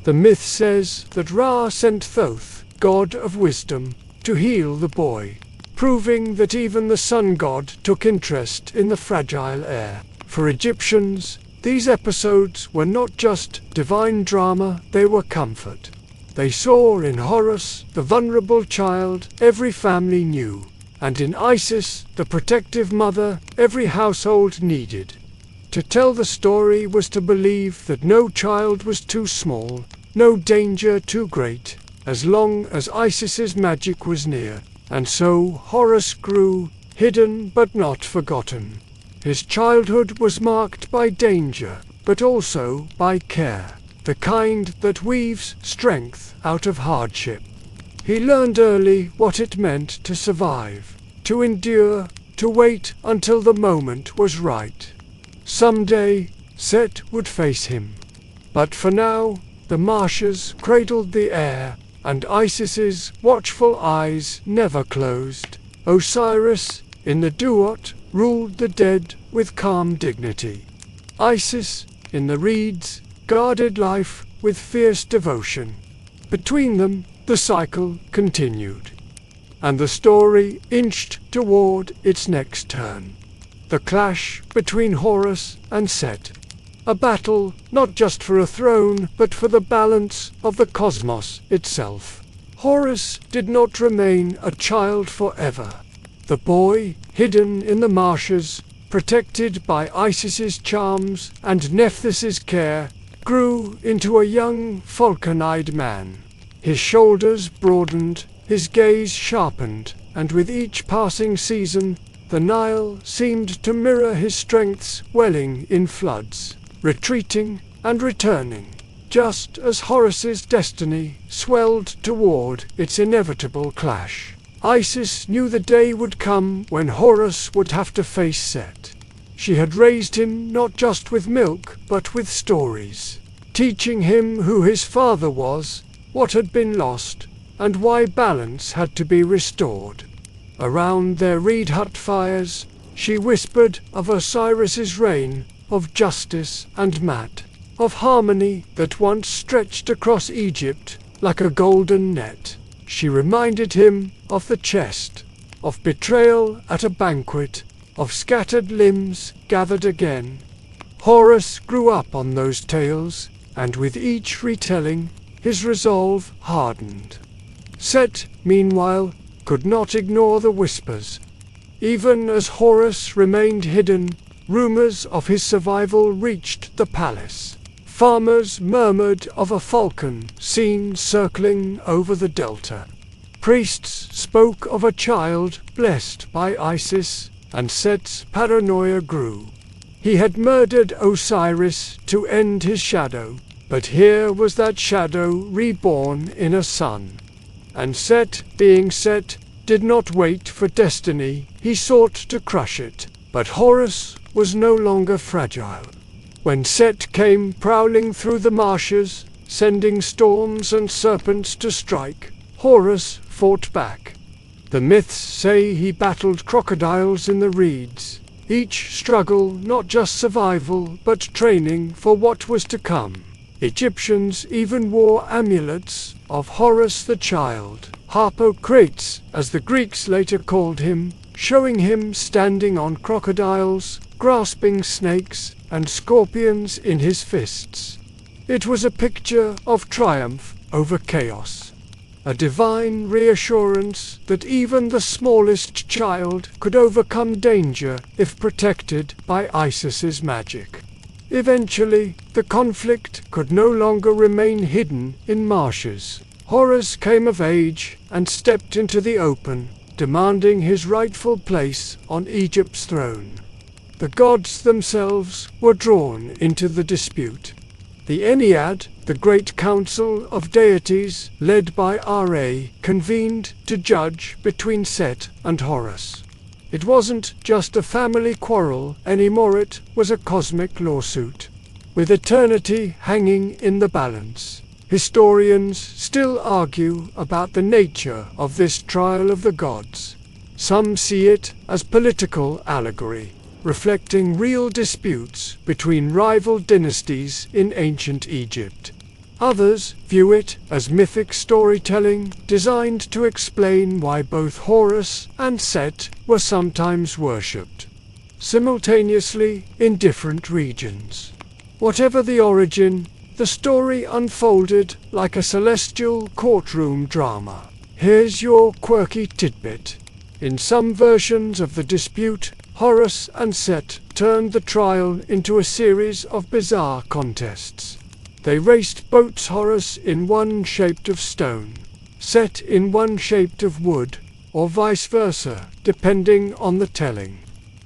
The myth says that Ra sent Thoth, god of wisdom, to heal the boy, proving that even the sun god took interest in the fragile heir. For Egyptians, these episodes were not just divine drama, they were comfort. They saw in Horus the vulnerable child every family knew, and in Isis the protective mother every household needed. To tell the story was to believe that no child was too small, no danger too great, as long as Isis's magic was near. And so Horus grew, hidden but not forgotten. His childhood was marked by danger, but also by care, the kind that weaves strength out of hardship. He learned early what it meant to survive, to endure, to wait until the moment was right. Someday, Set would face him. But for now, the marshes cradled the air, and Isis's watchful eyes never closed. Osiris, in the duot, ruled the dead with calm dignity. Isis, in the reeds, guarded life with fierce devotion. Between them, the cycle continued, and the story inched toward its next turn. The clash between Horus and Set. A battle not just for a throne, but for the balance of the cosmos itself. Horus did not remain a child forever. The boy, hidden in the marshes, protected by Isis's charms and Nephthys's care, grew into a young, falcon-eyed man. His shoulders broadened, his gaze sharpened, and with each passing season, The Nile seemed to mirror his strengths, welling in floods, retreating and returning, just as Horus's destiny swelled toward its inevitable clash. Isis knew the day would come when Horus would have to face Set. She had raised him not just with milk, but with stories, teaching him who his father was, what had been lost, and why balance had to be restored. Around their reed hut fires, she whispered of Osiris's reign, of justice and Mat, of harmony that once stretched across Egypt like a golden net. She reminded him of the chest, of betrayal at a banquet, of scattered limbs gathered again. Horus grew up on those tales, and with each retelling, his resolve hardened. Set, meanwhile, could not ignore the whispers. Even as Horus remained hidden, rumors of his survival reached the palace. Farmers murmured of a falcon seen circling over the delta. Priests spoke of a child blessed by Isis, and Set's paranoia grew. He had murdered Osiris to end his shadow, but here was that shadow reborn in a sun. And Set, being Set, did not wait for destiny, he sought to crush it. But Horus was no longer fragile. When Set came prowling through the marshes, sending storms and serpents to strike, Horus fought back. The myths say he battled crocodiles in the reeds, each struggle not just survival but training for what was to come. Egyptians even wore amulets of Horus the child, Harpocrates, as the Greeks later called him, showing him standing on crocodiles, grasping snakes and scorpions in his fists. It was a picture of triumph over chaos, a divine reassurance that even the smallest child could overcome danger if protected by Isis's magic. Eventually, the conflict could no longer remain hidden in marshes. Horus came of age and stepped into the open, demanding his rightful place on Egypt's throne. The gods themselves were drawn into the dispute. The Ennead, the great council of deities led by Ra, convened to judge between Set and Horus. It wasn't just a family quarrel anymore, it was a cosmic lawsuit, with eternity hanging in the balance. Historians still argue about the nature of this trial of the gods. Some see it as political allegory, reflecting real disputes between rival dynasties in ancient Egypt. Others view it as mythic storytelling designed to explain why both Horus and Set were sometimes worshipped simultaneously in different regions. Whatever the origin, the story unfolded like a celestial courtroom drama. Here's your quirky tidbit. In some versions of the dispute, Horus and Set turned the trial into a series of bizarre contests. They raced boats, Horus in one shaped of stone, Set in one shaped of wood, or vice versa, depending on the telling.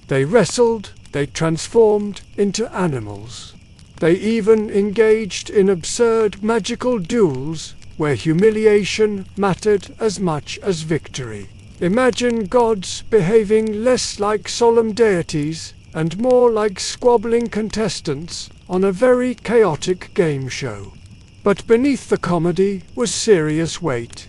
They wrestled, they transformed into animals. They even engaged in absurd magical duels where humiliation mattered as much as victory. Imagine gods behaving less like solemn deities and more like squabbling contestants on a very chaotic game show. But beneath the comedy was serious weight.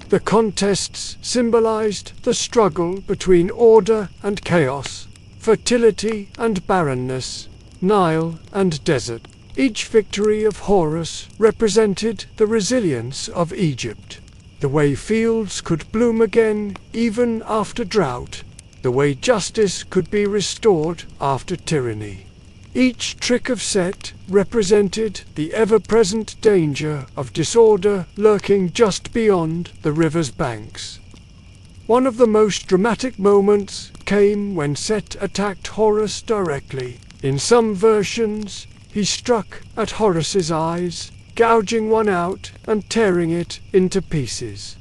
The contests symbolized the struggle between order and chaos, fertility and barrenness, Nile and desert. Each victory of Horus represented the resilience of Egypt, the way fields could bloom again even after drought, the way justice could be restored after tyranny. Each trick of Set represented the ever-present danger of disorder lurking just beyond the river's banks. One of the most dramatic moments came when Set attacked Horus directly. In some versions, he struck at Horus's eyes, gouging one out and tearing it into pieces.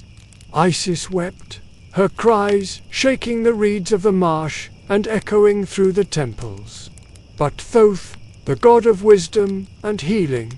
Isis wept, her cries shaking the reeds of the marsh and echoing through the temples. But Thoth, the god of wisdom and healing,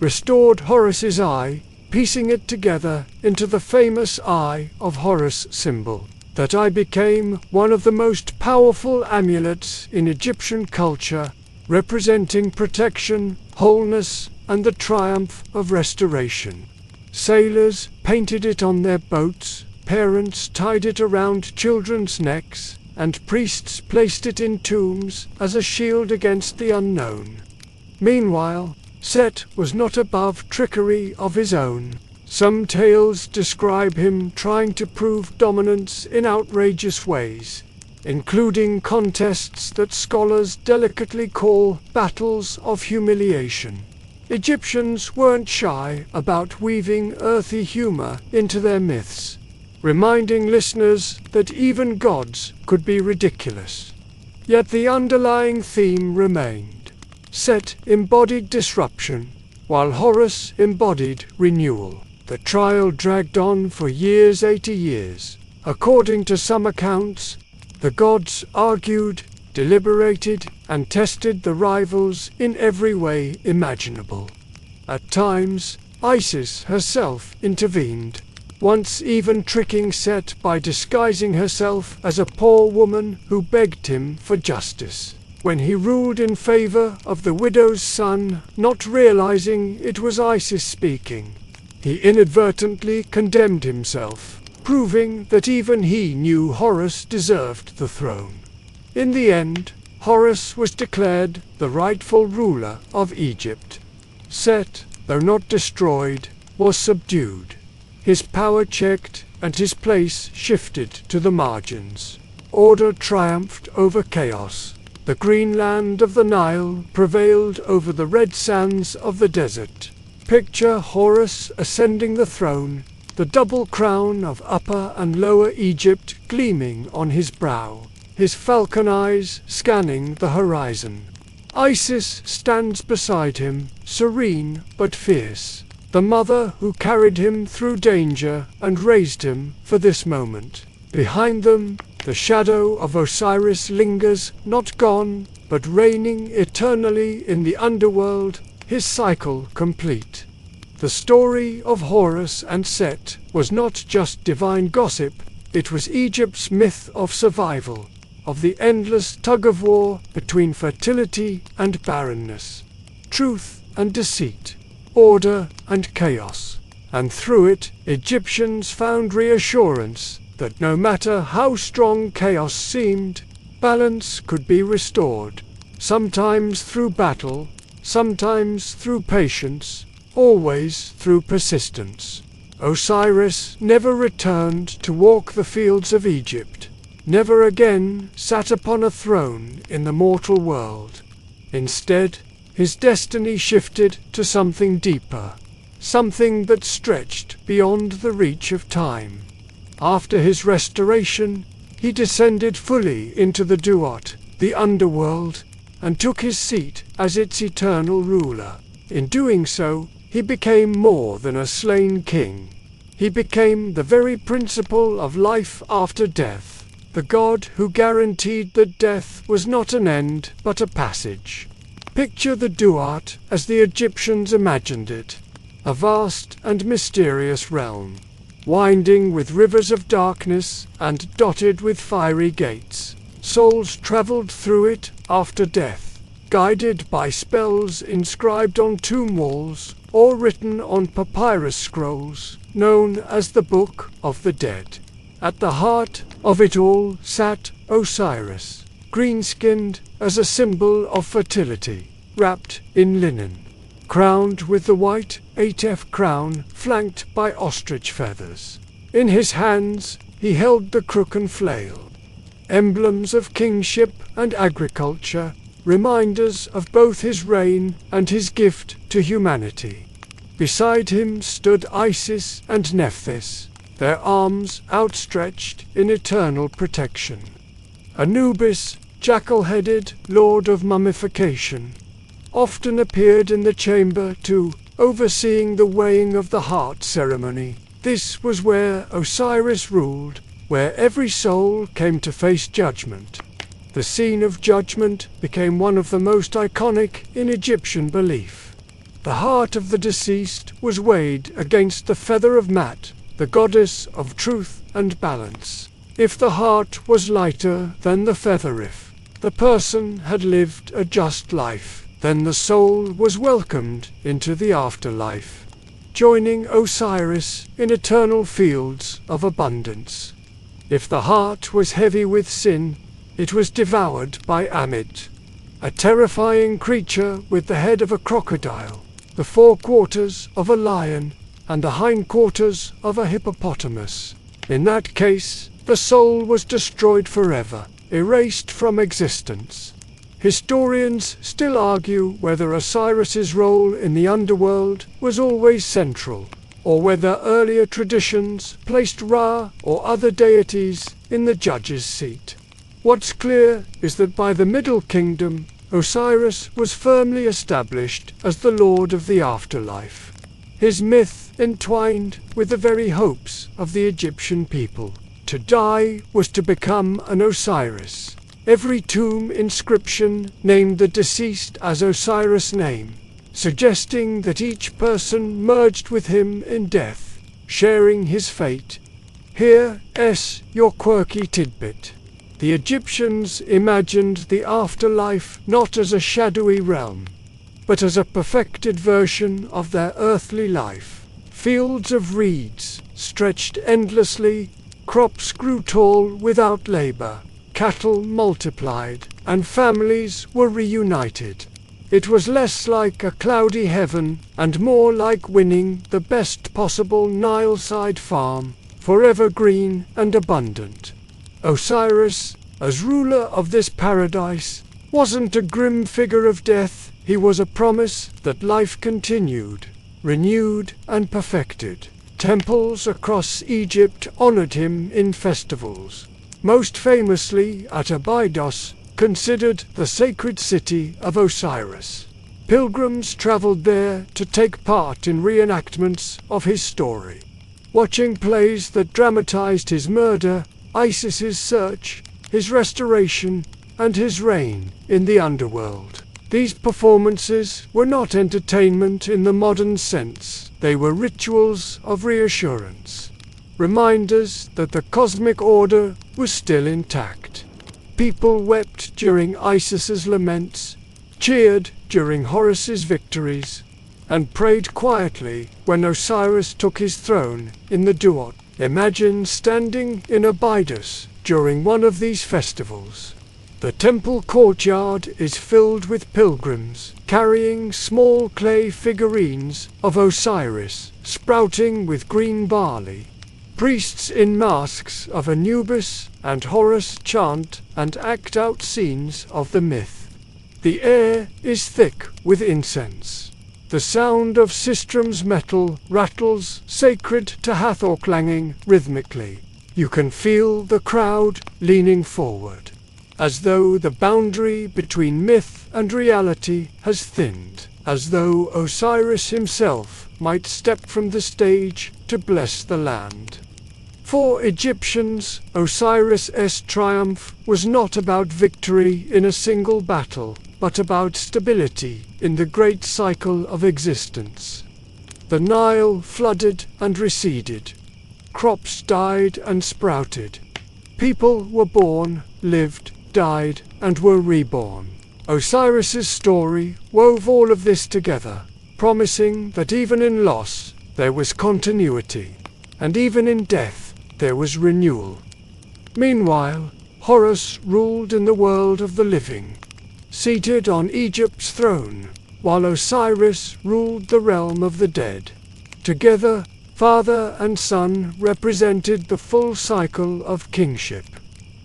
restored Horus's eye, piecing it together into the famous Eye of Horus symbol. That eye became one of the most powerful amulets in Egyptian culture, representing protection, wholeness, and the triumph of restoration. Sailors painted it on their boats, parents tied it around children's necks, and priests placed it in tombs as a shield against the unknown. Meanwhile, Set was not above trickery of his own. Some tales describe him trying to prove dominance in outrageous ways, including contests that scholars delicately call battles of humiliation. Egyptians weren't shy about weaving earthy humor into their myths, reminding listeners that even gods could be ridiculous. Yet the underlying theme remained. Set embodied disruption, while Horus embodied renewal. The trial dragged on for 80 years. According to some accounts, the gods argued, deliberated, and tested the rivals in every way imaginable. At times, Isis herself intervened, once even tricking Set by disguising herself as a poor woman who begged him for justice. When he ruled in favor of the widow's son, not realizing it was Isis speaking, he inadvertently condemned himself, proving that even he knew Horus deserved the throne. In the end, Horus was declared the rightful ruler of Egypt. Set, though not destroyed, was subdued. His power checked and his place shifted to the margins. Order triumphed over chaos. The green land of the Nile prevailed over the red sands of the desert. Picture Horus ascending the throne, the double crown of Upper and Lower Egypt gleaming on his brow, his falcon eyes scanning the horizon. Isis stands beside him, serene but fierce, the mother who carried him through danger and raised him for this moment. Behind them, the shadow of Osiris lingers, not gone, but reigning eternally in the underworld, his cycle complete. The story of Horus and Set was not just divine gossip, it was Egypt's myth of survival, of the endless tug-of-war between fertility and barrenness, truth and deceit, order and chaos. And through it, Egyptians found reassurance that no matter how strong chaos seemed, balance could be restored, sometimes through battle, sometimes through patience, always through persistence. Osiris never returned to walk the fields of Egypt, never again sat upon a throne in the mortal world. Instead, his destiny shifted to something deeper, something that stretched beyond the reach of time. After his restoration, he descended fully into the Duat, the underworld, and took his seat as its eternal ruler. In doing so, he became more than a slain king. He became the very principle of life after death, the god who guaranteed that death was not an end but a passage. Picture the Duat as the Egyptians imagined it, a vast and mysterious realm, winding with rivers of darkness and dotted with fiery gates. Souls traveled through it after death, guided by spells inscribed on tomb walls or written on papyrus scrolls, known as the Book of the Dead. At the heart of it all sat Osiris, green-skinned as a symbol of fertility, wrapped in linen, crowned with the white Atef crown flanked by ostrich feathers. In his hands he held the crook and flail, emblems of kingship and agriculture, reminders of both his reign and his gift to humanity. Beside him stood Isis and Nephthys, their arms outstretched in eternal protection. Anubis, jackal-headed lord of mummification, often appeared in the chamber too, overseeing the weighing of the heart ceremony. This was where Osiris ruled, where every soul came to face judgment. The scene of judgment became one of the most iconic in Egyptian belief. The heart of the deceased was weighed against the feather of Mat, the goddess of truth and balance. If the heart was lighter than the feather, if the person had lived a just life, then the soul was welcomed into the afterlife, joining Osiris in eternal fields of abundance. If the heart was heavy with sin, it was devoured by Amit, a terrifying creature with the head of a crocodile, the forequarters of a lion, and the hindquarters of a hippopotamus. In that case, the soul was destroyed forever, erased from existence. Historians still argue whether Osiris's role in the underworld was always central, or whether earlier traditions placed Ra or other deities in the judge's seat. What's clear is that by the Middle Kingdom, Osiris was firmly established as the lord of the afterlife. His myth entwined with the very hopes of the Egyptian people. To die was to become an Osiris. Every tomb inscription named the deceased as Osiris' name, suggesting that each person merged with him in death, sharing his fate. Here's your quirky tidbit. The Egyptians imagined the afterlife not as a shadowy realm, but as a perfected version of their earthly life. Fields of reeds stretched endlessly, crops grew tall without labor, cattle multiplied, and families were reunited. It was less like a cloudy heaven and more like winning the best possible Nile-side farm, forever green and abundant. Osiris, as ruler of this paradise, wasn't a grim figure of death. He was a promise that life continued, renewed and perfected. Temples across Egypt honored him in festivals, most famously at Abydos, considered the sacred city of Osiris. Pilgrims traveled there to take part in reenactments of his story, watching plays that dramatized his murder, Isis's search, his restoration, and his reign in the underworld. These performances were not entertainment in the modern sense. They were rituals of reassurance, reminders that the cosmic order was still intact. People wept during Isis's laments, cheered during Horus's victories, and prayed quietly when Osiris took his throne in the Duat. Imagine standing in Abydos during one of these festivals. The temple courtyard is filled with pilgrims carrying small clay figurines of Osiris sprouting with green barley. Priests in masks of Anubis and Horus chant and act out scenes of the myth. The air is thick with incense. The sound of Sistrum's metal rattles sacred to Hathor clanging rhythmically. You can feel the crowd leaning forward, as though the boundary between myth and reality has thinned, as though Osiris himself might step from the stage to bless the land. For Egyptians, Osiris' triumph was not about victory in a single battle, but about stability in the great cycle of existence. The Nile flooded and receded. Crops died and sprouted. People were born, lived, died, and were reborn. Osiris's story wove all of this together, promising that even in loss there was continuity, and even in death there was renewal. Meanwhile, Horus ruled in the world of the living, seated on Egypt's throne, while Osiris ruled the realm of the dead. Together, father and son represented the full cycle of kingship.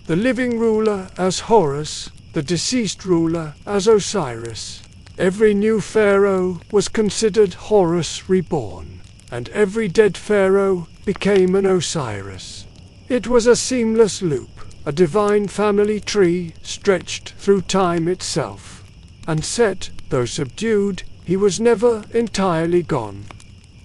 The living ruler as Horus, the deceased ruler as Osiris. Every new pharaoh was considered Horus reborn, and every dead pharaoh became an Osiris. It was a seamless loop, a divine family tree stretched through time itself. And Set, though subdued, he was never entirely gone.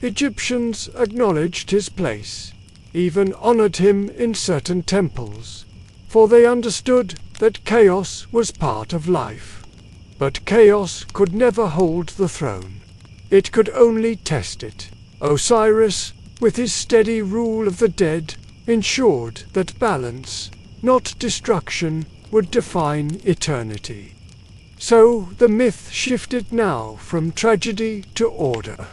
Egyptians acknowledged his place, even honored him in certain temples, for they understood that chaos was part of life. But chaos could never hold the throne. It could only test it. Osiris, with his steady rule of the dead, ensured that balance, not destruction, would define eternity. So the myth shifted now from tragedy to order.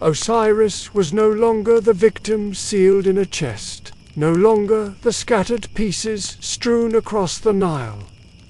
Osiris was no longer the victim sealed in a chest, no longer the scattered pieces strewn across the Nile.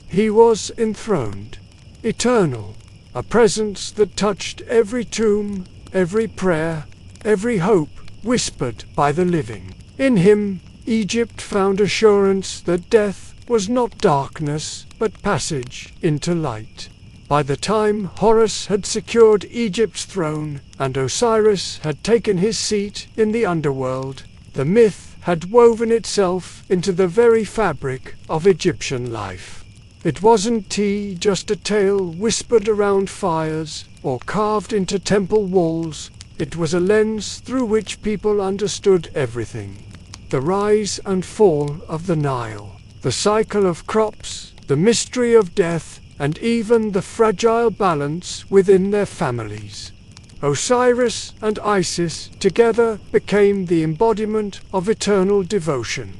He was enthroned, eternal, a presence that touched every tomb, every prayer, every hope whispered by the living. In him, Egypt found assurance that death was not darkness, but passage into light. By the time Horus had secured Egypt's throne and Osiris had taken his seat in the underworld, the myth had woven itself into the very fabric of Egyptian life. It wasn't just a tale whispered around fires or carved into temple walls. It was a lens through which people understood everything. The rise and fall of the Nile, the cycle of crops, the mystery of death, and even the fragile balance within their families. Osiris and Isis together became the embodiment of eternal devotion.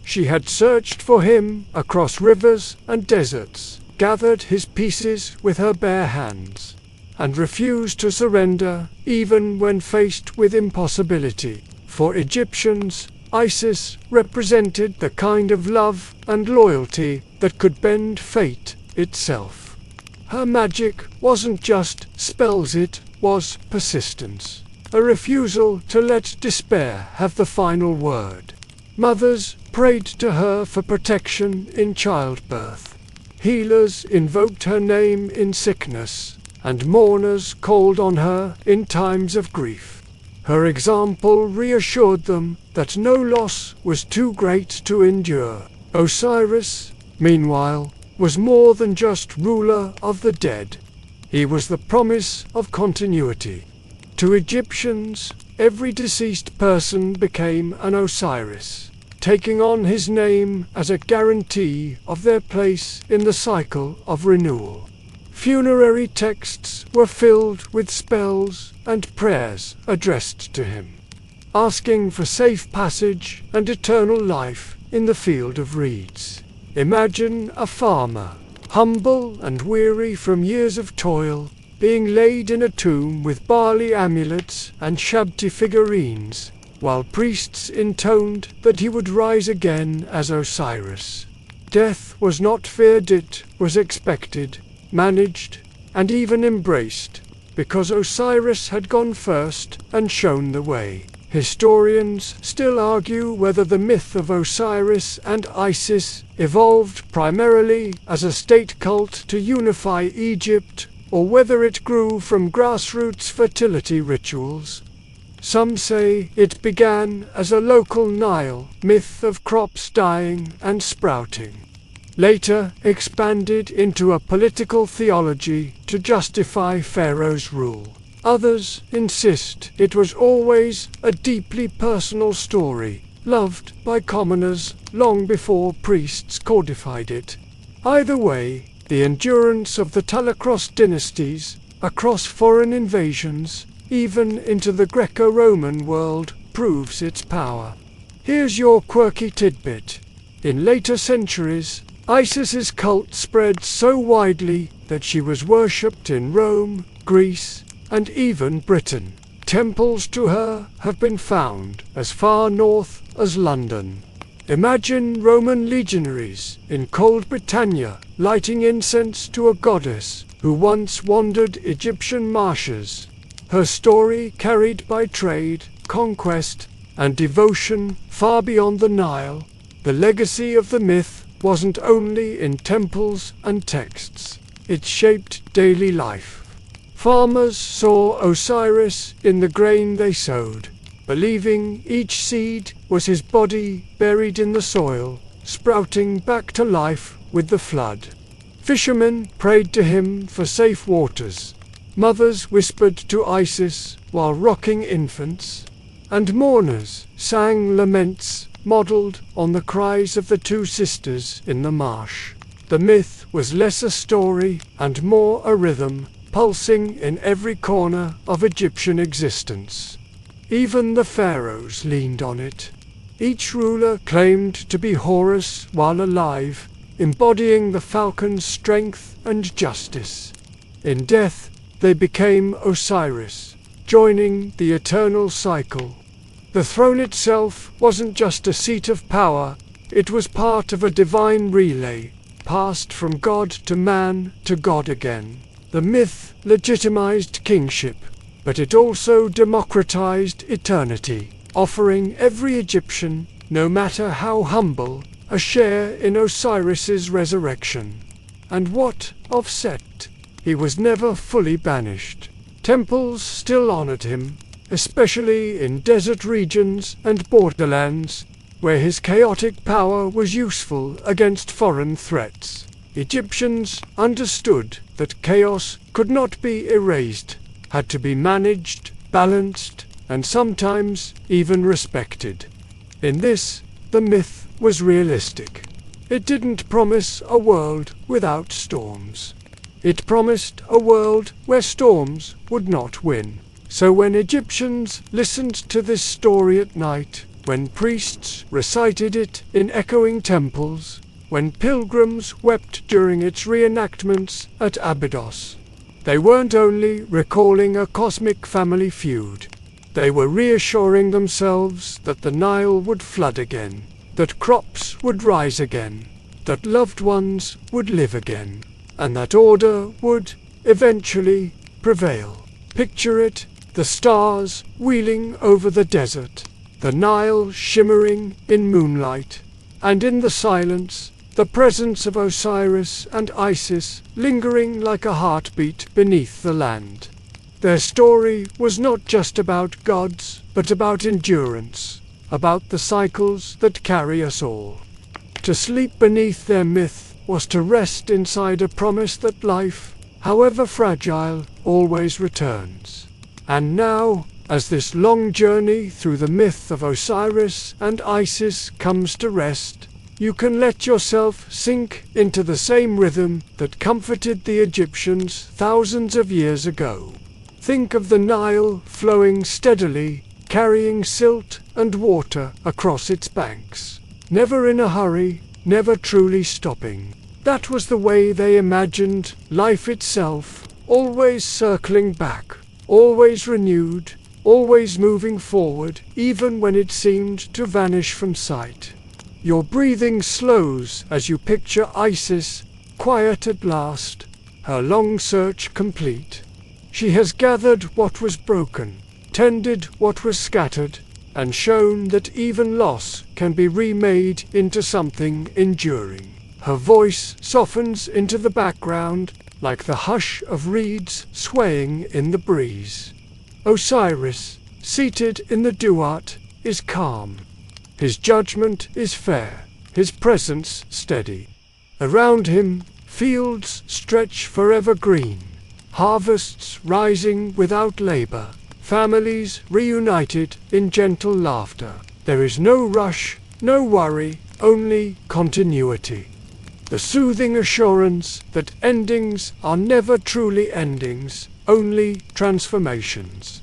She had searched for him across rivers and deserts, gathered his pieces with her bare hands, and refused to surrender even when faced with impossibility. For Egyptians, Isis represented the kind of love and loyalty that could bend fate itself. Her magic wasn't just spells, it was persistence, a refusal to let despair have the final word. Mothers prayed to her for protection in childbirth. Healers invoked her name in sickness, and mourners called on her in times of grief. Her example reassured them that no loss was too great to endure. Osiris, meanwhile, was more than just ruler of the dead. He was the promise of continuity. To Egyptians, every deceased person became an Osiris, taking on his name as a guarantee of their place in the cycle of renewal. Funerary texts were filled with spells and prayers addressed to him, asking for safe passage and eternal life in the field of reeds. Imagine a farmer, humble and weary from years of toil, being laid in a tomb with barley amulets and shabti figurines, while priests intoned that he would rise again as Osiris. Death was not feared, it was expected, managed, and even embraced, because Osiris had gone first and shown the way. Historians still argue whether the myth of Osiris and Isis evolved primarily as a state cult to unify Egypt, or whether it grew from grassroots fertility rituals. Some say it began as a local Nile myth of crops dying and sprouting, later expanded into a political theology to justify Pharaoh's rule. Others insist it was always a deeply personal story, loved by commoners long before priests codified it. Either way, the endurance of the Talacross dynasties, across foreign invasions, even into the Greco-Roman world, proves its power. Here's your quirky tidbit. In later centuries, Isis's cult spread so widely that she was worshipped in Rome, Greece, and even Britain. Temples to her have been found as far north as London. Imagine Roman legionaries in cold Britannia lighting incense to a goddess who once wandered Egyptian marshes. Her story carried by trade, conquest, and devotion far beyond the Nile. The legacy of the myth wasn't only in temples and texts. It shaped daily life. Farmers saw Osiris in the grain they sowed, believing each seed was his body buried in the soil, sprouting back to life with the flood. Fishermen prayed to him for safe waters. Mothers whispered to Isis while rocking infants, and mourners sang laments modeled on the cries of the two sisters in the marsh. The myth was less a story and more a rhythm, pulsing in every corner of Egyptian existence. Even the pharaohs leaned on it. Each ruler claimed to be Horus while alive, embodying the falcon's strength and justice. In death, they became Osiris, joining the eternal cycle. The throne itself wasn't just a seat of power, it was part of a divine relay, passed from God to man to God again. The myth legitimized kingship, but it also democratized eternity, offering every Egyptian, no matter how humble, a share in Osiris's resurrection. And what of Set? He was never fully banished. Temples still honored him, especially in desert regions and borderlands, where his chaotic power was useful against foreign threats. Egyptians understood that chaos could not be erased, had to be managed, balanced, and sometimes even respected. In this, the myth was realistic. It didn't promise a world without storms. It promised a world where storms would not win. So when Egyptians listened to this story at night, when priests recited it in echoing temples, when pilgrims wept during its reenactments at Abydos, they weren't only recalling a cosmic family feud. They were reassuring themselves that the Nile would flood again, that crops would rise again, that loved ones would live again, and that order would, eventually, prevail. Picture it, the stars wheeling over the desert, the Nile shimmering in moonlight, and in the silence, the presence of Osiris and Isis lingering like a heartbeat beneath the land. Their story was not just about gods, but about endurance, about the cycles that carry us all. To sleep beneath their myth was to rest inside a promise that life, however fragile, always returns. And now, as this long journey through the myth of Osiris and Isis comes to rest, you can let yourself sink into the same rhythm that comforted the Egyptians thousands of years ago. Think of the Nile flowing steadily, carrying silt and water across its banks. Never in a hurry, never truly stopping. That was the way they imagined life itself, always circling back, always renewed, always moving forward, even when it seemed to vanish from sight. Your breathing slows as you picture Isis, quiet at last, her long search complete. She has gathered what was broken, tended what was scattered, and shown that even loss can be remade into something enduring. Her voice softens into the background, like the hush of reeds swaying in the breeze. Osiris, seated in the duat, is calm. His judgment is fair, his presence steady. Around him, fields stretch forever green, harvests rising without labor, families reunited in gentle laughter. There is no rush, no worry, only continuity. The soothing assurance that endings are never truly endings, only transformations.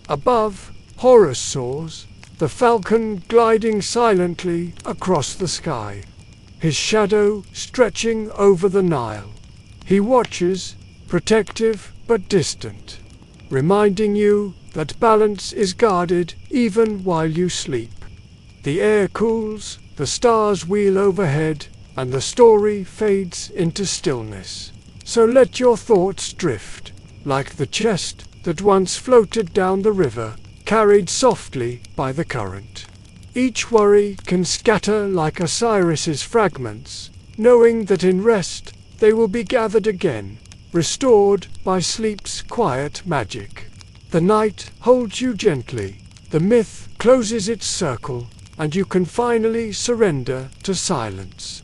Above, Horus soars, the falcon gliding silently across the sky, his shadow stretching over the Nile. He watches, protective but distant, reminding you that balance is guarded even while you sleep. The air cools, the stars wheel overhead, and the story fades into stillness. So let your thoughts drift, like the chest that once floated down the river, carried softly by the current. Each worry can scatter like Osiris's fragments, knowing that in rest they will be gathered again, restored by sleep's quiet magic. The night holds you gently, the myth closes its circle, and you can finally surrender to silence.